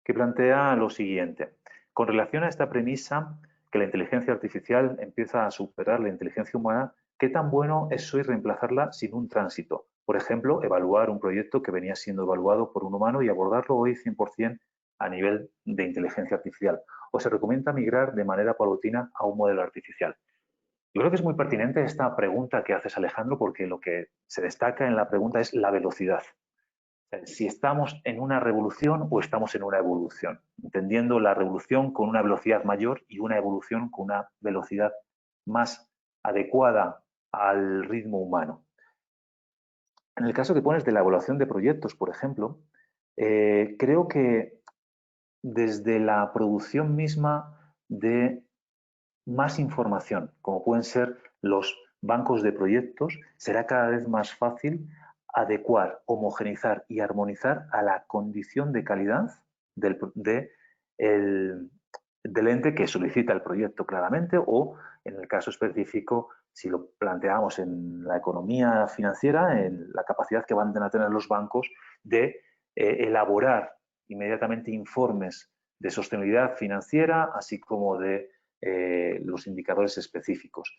que plantea lo siguiente. Con relación a esta premisa que la inteligencia artificial empieza a superar la inteligencia humana, ¿qué tan bueno es hoy reemplazarla sin un tránsito? Por ejemplo, evaluar un proyecto que venía siendo evaluado por un humano y abordarlo hoy 100% a nivel de inteligencia artificial. ¿O se recomienda migrar de manera paulatina a un modelo artificial? Yo creo que es muy pertinente esta pregunta que haces, Alejandro, porque lo que se destaca en la pregunta es la velocidad. Si estamos en una revolución o estamos en una evolución, entendiendo la revolución con una velocidad mayor y una evolución con una velocidad más adecuada al ritmo humano. En el caso que pones de la evaluación de proyectos, por ejemplo, creo que desde la producción misma de más información, como pueden ser los bancos de proyectos, será cada vez más fácil adecuar, homogeneizar y armonizar a la condición de calidad del ente que solicita el proyecto claramente, o en el caso específico, si lo planteamos en la economía financiera, en la capacidad que van a tener los bancos de elaborar inmediatamente informes de sostenibilidad financiera, así como de los indicadores específicos.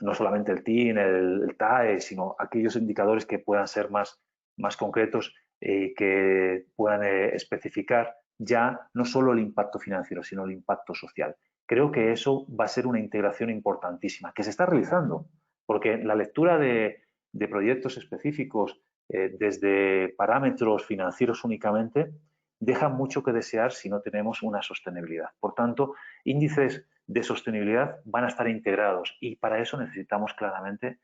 No solamente el TIN, el TAE, sino aquellos indicadores que puedan ser más concretos y que puedan especificar ya no solo el impacto financiero, sino el impacto social. Creo que eso va a ser una integración importantísima, que se está realizando, porque la lectura de proyectos específicos desde parámetros financieros únicamente deja mucho que desear si no tenemos una sostenibilidad. Por tanto, índices de sostenibilidad van a estar integrados y para eso necesitamos claramente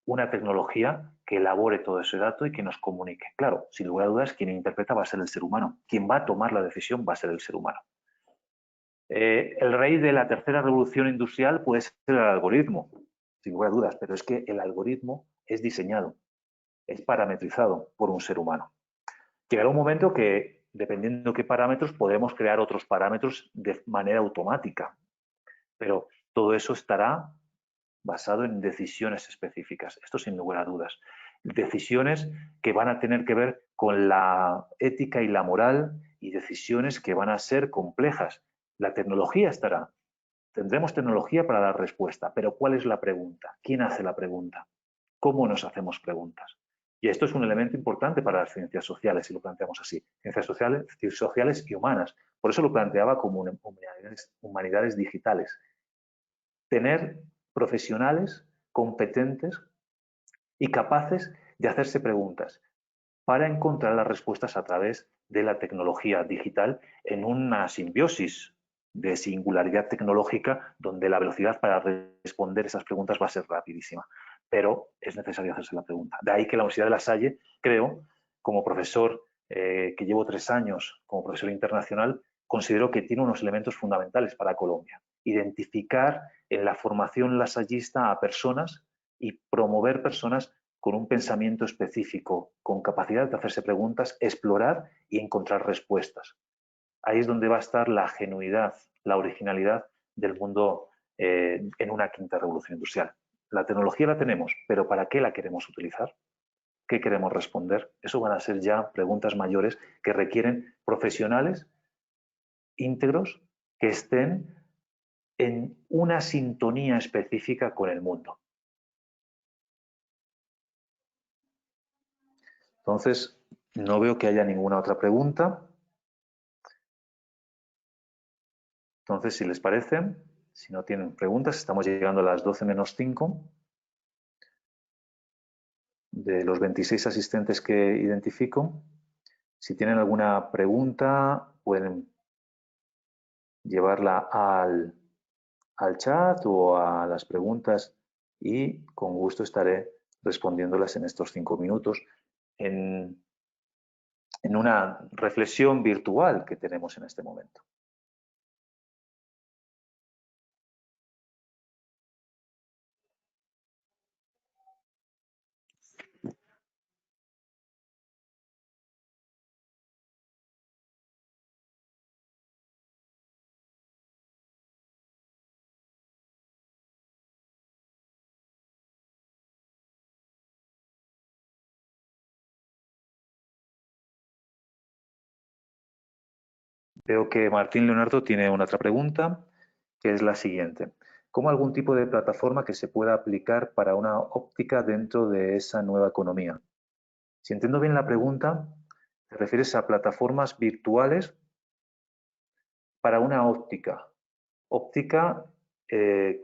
una tecnología que elabore todo ese dato y que nos comunique. Claro, sin lugar a dudas, quien interpreta va a ser el ser humano. Quien va a tomar la decisión va a ser el ser humano. El rey de la tercera revolución industrial puede ser el algoritmo, sin lugar a dudas, pero es que el algoritmo es diseñado, es parametrizado por un ser humano. Llegará un momento que, dependiendo de qué parámetros, podremos crear otros parámetros de manera automática, pero todo eso estará basado en decisiones específicas. Esto sin lugar a dudas. Decisiones que van a tener que ver con la ética y la moral y decisiones que van a ser complejas. La tecnología estará. Tendremos tecnología para dar respuesta, pero ¿cuál es la pregunta? ¿Quién hace la pregunta? ¿Cómo nos hacemos preguntas? Y esto es un elemento importante para las ciencias sociales, si lo planteamos así. Ciencias sociales y humanas. Por eso lo planteaba como humanidades digitales. Tener profesionales competentes y capaces de hacerse preguntas para encontrar las respuestas a través de la tecnología digital en una simbiosis de singularidad tecnológica donde la velocidad para responder esas preguntas va a ser rapidísima. Pero es necesario hacerse la pregunta. De ahí que la Universidad de La Salle, creo, como profesor que llevo 3 años como profesor internacional, considero que tiene unos elementos fundamentales para Colombia. Identificar en la formación lasallista a personas y promover personas con un pensamiento específico, con capacidad de hacerse preguntas, explorar y encontrar respuestas. Ahí es donde va a estar la genuidad, la originalidad del mundo en una quinta revolución industrial. La tecnología la tenemos, pero ¿para qué la queremos utilizar? ¿Qué queremos responder? Eso van a ser ya preguntas mayores que requieren profesionales íntegros que estén en una sintonía específica con el mundo. Entonces, no veo que haya ninguna otra pregunta. Entonces, si les parece, si no tienen preguntas, estamos llegando a las 12 menos 5. De los 26 asistentes que identifico, si tienen alguna pregunta, pueden llevarla al chat o a las preguntas y con gusto estaré respondiéndolas en estos 5 minutos en una reflexión virtual que tenemos en este momento. Veo que Martín Leonardo tiene una otra pregunta, que es la siguiente. ¿Cómo algún tipo de plataforma que se pueda aplicar para una óptica dentro de esa nueva economía? Si entiendo bien la pregunta, te refieres a plataformas virtuales para una óptica. Óptica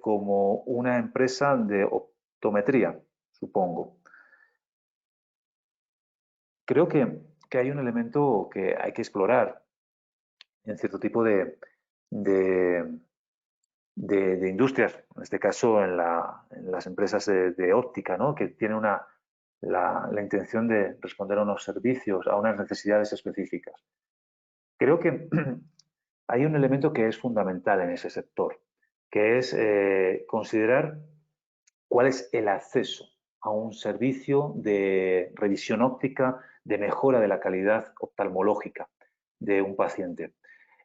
como una empresa de optometría, supongo. Creo que hay un elemento que hay que explorar en cierto tipo de industrias, en este caso en las empresas de óptica, ¿no? Que tienen la intención de responder a unos servicios, a unas necesidades específicas. Creo que hay un elemento que es fundamental en ese sector, que es considerar cuál es el acceso a un servicio de revisión óptica, de mejora de la calidad oftalmológica de un paciente.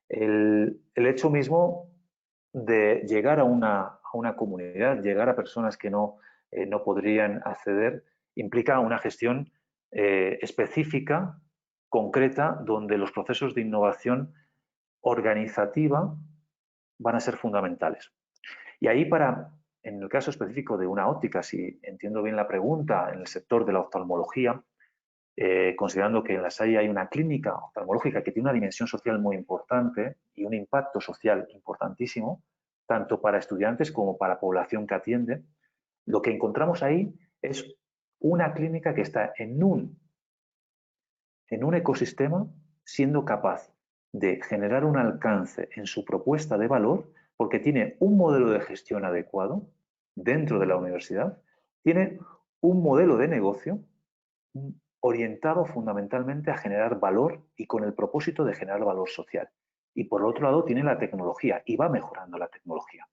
El hecho mismo de llegar a una comunidad, llegar a personas que no podrían acceder, implica una gestión específica, concreta, donde los procesos de innovación organizativa van a ser fundamentales. Y ahí en el caso específico de una óptica, si entiendo bien la pregunta, en el sector de la oftalmología, considerando que en la SAI hay una clínica oftalmológica que tiene una dimensión social muy importante y un impacto social importantísimo, tanto para estudiantes como para la población que atiende, lo que encontramos ahí es una clínica que está en un ecosistema siendo capaz de generar un alcance en su propuesta de valor porque tiene un modelo de gestión adecuado dentro de la universidad, tiene un modelo de negocio orientado fundamentalmente a generar valor y con el propósito de generar valor social. Y por otro lado tiene la tecnología y va mejorando la tecnología.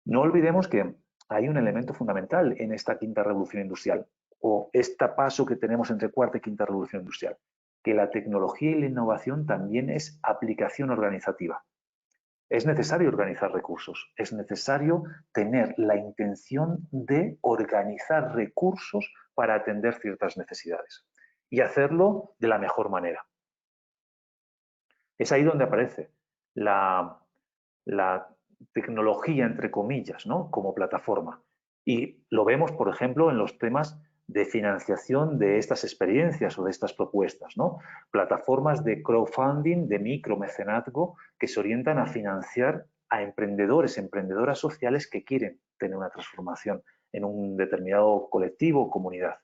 No olvidemos que hay un elemento fundamental en esta quinta revolución industrial o este paso que tenemos entre cuarta y quinta revolución industrial, que la tecnología y la innovación también es aplicación organizativa. Es necesario organizar recursos, es necesario tener la intención de organizar recursos para atender ciertas necesidades y hacerlo de la mejor manera. Es ahí donde aparece la tecnología, entre comillas, ¿no? Como plataforma. Y lo vemos, por ejemplo, en los temas de financiación de estas experiencias o de estas propuestas, ¿no? Plataformas de crowdfunding, de micromecenazgo, que se orientan a financiar a emprendedores, emprendedoras sociales que quieren tener una transformación en un determinado colectivo o comunidad.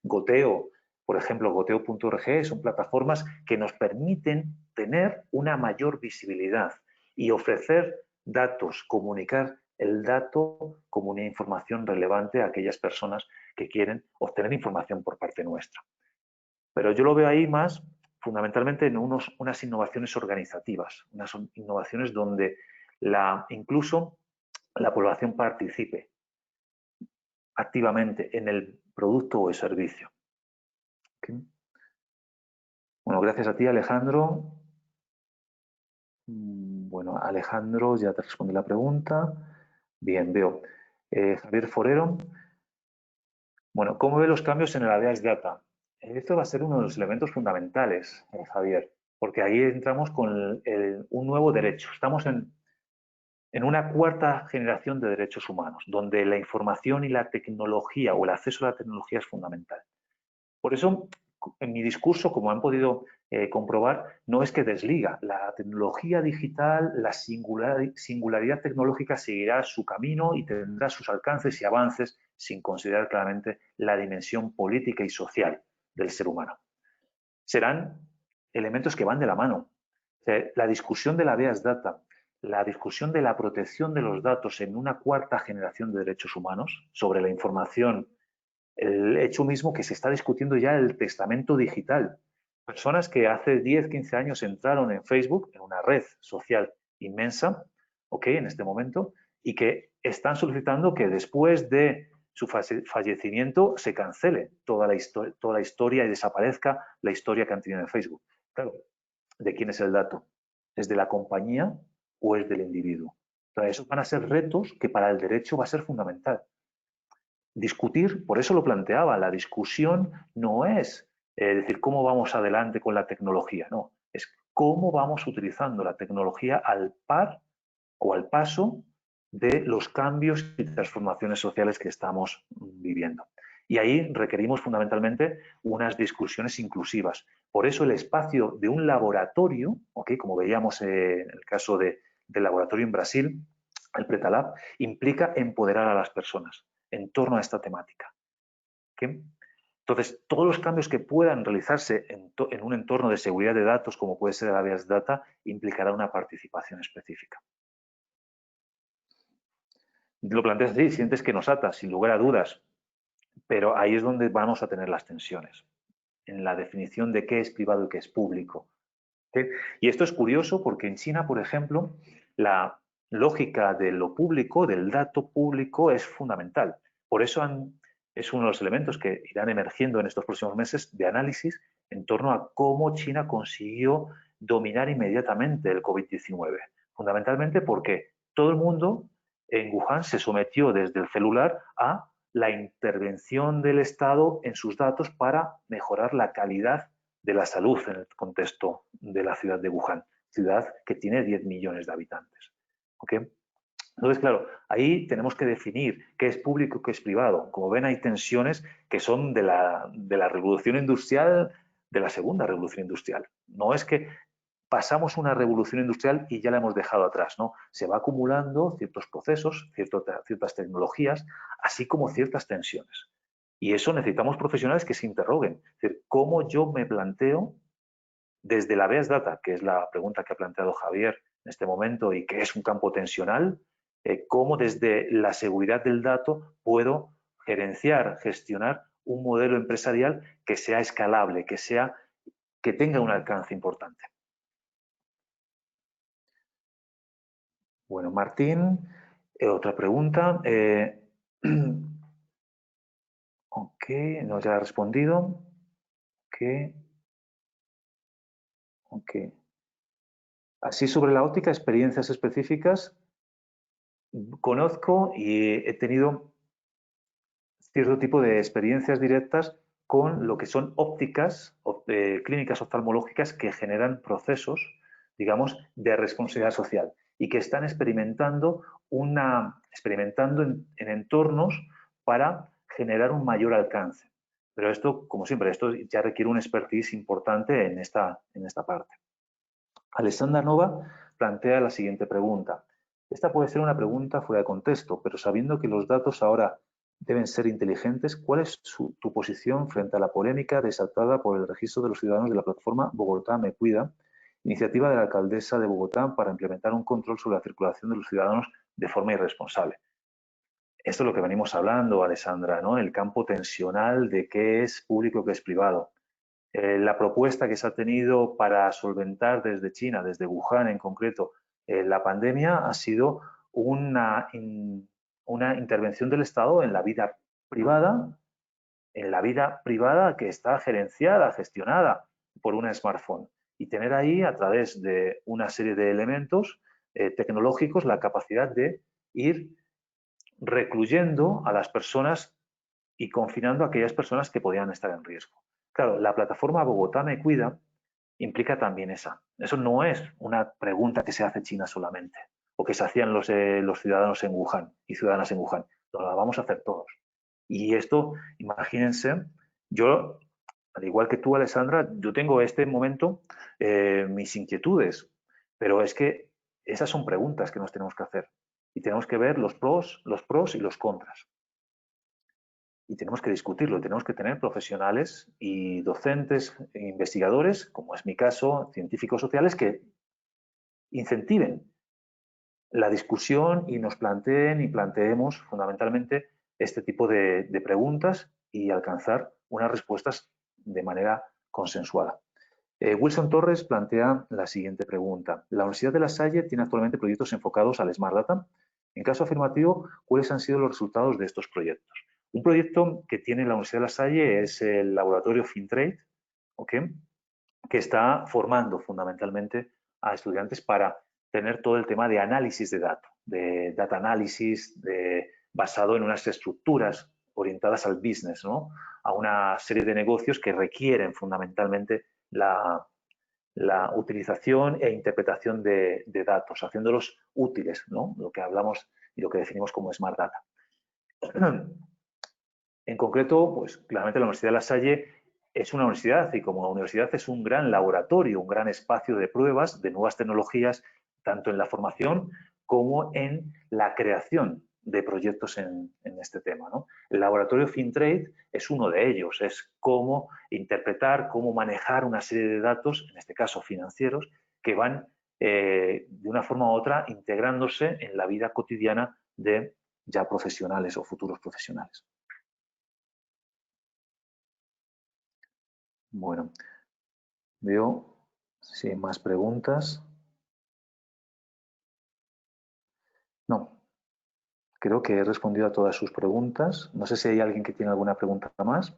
Goteo, por ejemplo, goteo.org son plataformas que nos permiten tener una mayor visibilidad y ofrecer datos, comunicar el dato como una información relevante a aquellas personas que quieren obtener información por parte nuestra. Pero yo lo veo ahí más fundamentalmente en unas innovaciones organizativas, unas innovaciones donde incluso la población participe activamente en el producto o el servicio. ¿Okay? Bueno, gracias a ti, Alejandro. Bueno, Alejandro, ya te respondí la pregunta. Bien, veo. Javier Forero. Bueno, ¿cómo ve los cambios en el Abeas Data? Esto va a ser uno de los elementos fundamentales, Javier, porque ahí entramos con un nuevo derecho. Estamos en una cuarta generación de derechos humanos, donde la información y la tecnología o el acceso a la tecnología es fundamental. Por eso, en mi discurso, como han podido comprobar, no es que desliga. La tecnología digital, la singularidad tecnológica seguirá su camino y tendrá sus alcances y avances sin considerar claramente la dimensión política y social del ser humano. Serán elementos que van de la mano. La discusión de la Abeas Data, la discusión de la protección de los datos en una cuarta generación de derechos humanos sobre la información, el hecho mismo que se está discutiendo ya el testamento digital. Personas que hace 10, 15 años entraron en Facebook, en una red social inmensa, en este momento, y que están solicitando que después de su fallecimiento se cancele toda la historia y desaparezca la historia que han tenido en Facebook. Claro, ¿de quién es el dato? ¿Es de la compañía o es del individuo? Entonces, esos van a ser retos que para el derecho va a ser fundamental. Discutir, por eso lo planteaba, la discusión no es decir cómo vamos adelante con la tecnología, no, es cómo vamos utilizando la tecnología al par o al paso de los cambios y transformaciones sociales que estamos viviendo. Y ahí requerimos fundamentalmente unas discusiones inclusivas. Por eso el espacio de un laboratorio, como veíamos en el caso del laboratorio en Brasil, el Pretalab, implica empoderar a las personas en torno a esta temática. ¿Okay? Entonces, todos los cambios que puedan realizarse en un entorno de seguridad de datos, como puede ser el Habeas Data, implicará una participación específica. Lo planteas así, sientes que nos ata, sin lugar a dudas, pero ahí es donde vamos a tener las tensiones, en la definición de qué es privado y qué es público. ¿Okay? Y esto es curioso porque en China, por ejemplo, la lógica de lo público, del dato público, es fundamental. Por eso es uno de los elementos que irán emergiendo en estos próximos meses de análisis en torno a cómo China consiguió dominar inmediatamente el COVID-19. Fundamentalmente porque todo el mundo en Wuhan se sometió desde el celular a la intervención del Estado en sus datos para mejorar la calidad de la salud en el contexto de la ciudad de Wuhan, ciudad que tiene 10 millones de habitantes. ¿Okay? Entonces, claro, ahí tenemos que definir qué es público y qué es privado. Como ven, hay tensiones que son de la revolución industrial, de la segunda revolución industrial. No es que pasamos una revolución industrial y ya la hemos dejado atrás, ¿no? Se va acumulando ciertos procesos, ciertas tecnologías, así como ciertas tensiones. Y eso necesitamos profesionales que se interroguen. Es decir, ¿cómo yo me planteo desde la Habeas Data, que es la pregunta que ha planteado Javier en este momento y que es un campo tensional, cómo desde la seguridad del dato puedo gerenciar, gestionar un modelo empresarial que sea escalable, que tenga un alcance importante? Bueno, Martín, otra pregunta. Ok, no, ya ha respondido. Ok. Así sobre la óptica, experiencias específicas. Conozco y he tenido cierto tipo de experiencias directas con lo que son ópticas, clínicas oftalmológicas que generan procesos, digamos, de responsabilidad social y que están experimentando en entornos para generar un mayor alcance. Pero esto, como siempre, esto ya requiere un expertise importante en esta parte. Alessandra Nova plantea la siguiente pregunta. Esta puede ser una pregunta fuera de contexto, pero sabiendo que los datos ahora deben ser inteligentes, ¿cuál es tu posición frente a la polémica desatada por el registro de los ciudadanos de la plataforma Bogotá Me Cuida, iniciativa de la alcaldesa de Bogotá para implementar un control sobre la circulación de los ciudadanos de forma irresponsable? Esto es lo que venimos hablando, Alessandra, ¿no? El campo tensional de qué es público y qué es privado. La propuesta que se ha tenido para solventar desde China, desde Wuhan en concreto, la pandemia ha sido una intervención del Estado en la vida privada que está gerenciada, gestionada por una smartphone y tener ahí a través de una serie de elementos tecnológicos la capacidad de ir recluyendo a las personas y confinando a aquellas personas que podían estar en riesgo. Claro, la plataforma Bogotá Me Cuida implica también esa. Eso no es una pregunta que se hace China solamente o que se hacían los ciudadanos en Wuhan y ciudadanas en Wuhan. Lo vamos a hacer todos. Y esto, imagínense, yo, al igual que tú, Alessandra, yo tengo este momento mis inquietudes, pero es que esas son preguntas que nos tenemos que hacer y tenemos que ver los pros y los contras. Y tenemos que discutirlo, tenemos que tener profesionales y docentes e investigadores, como es mi caso, científicos sociales, que incentiven la discusión y nos planteemos fundamentalmente este tipo de preguntas y alcanzar unas respuestas de manera consensuada. Wilson Torres plantea la siguiente pregunta. La Universidad de La Salle tiene actualmente proyectos enfocados al Smart Data. En caso afirmativo, ¿cuáles han sido los resultados de estos proyectos? Un proyecto que tiene la Universidad de La Salle es el laboratorio FinTrade, ¿okay? Que está formando fundamentalmente a estudiantes para tener todo el tema de análisis de datos, de data análisis, basado en unas estructuras orientadas al business, ¿no? A una serie de negocios que requieren fundamentalmente la utilización e interpretación de datos, haciéndolos útiles, ¿no? Lo que hablamos y lo que definimos como Smart Data. En concreto, pues claramente la Universidad de La Salle es una universidad y como universidad es un gran laboratorio, un gran espacio de pruebas de nuevas tecnologías, tanto en la formación como en la creación de proyectos en este tema, ¿no? El laboratorio Fintrade es uno de ellos, es cómo interpretar, cómo manejar una serie de datos, en este caso financieros, que van de una forma u otra integrándose en la vida cotidiana de ya profesionales o futuros profesionales. Bueno, veo si hay más preguntas. No, creo que he respondido a todas sus preguntas. No sé si hay alguien que tiene alguna pregunta más.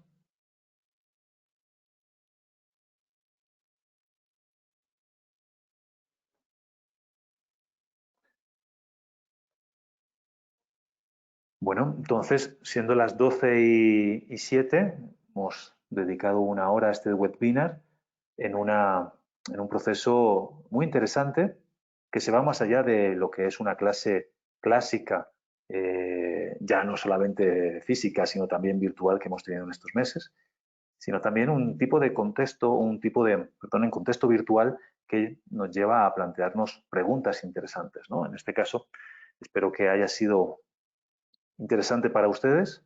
Bueno, entonces, siendo las 12:07, hemos dedicado una hora a este webinar en un proceso muy interesante que se va más allá de lo que es una clase clásica, ya no solamente física, sino también virtual que hemos tenido en estos meses, sino también un tipo de contexto, en contexto virtual que nos lleva a plantearnos preguntas interesantes, ¿no? En este caso, espero que haya sido interesante para ustedes,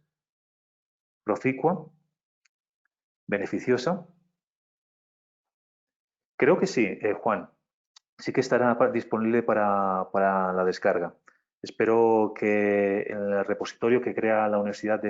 proficua, beneficiosa. Creo que sí, Juan. Sí que estará disponible para la descarga. Espero que en el repositorio que crea la universidad de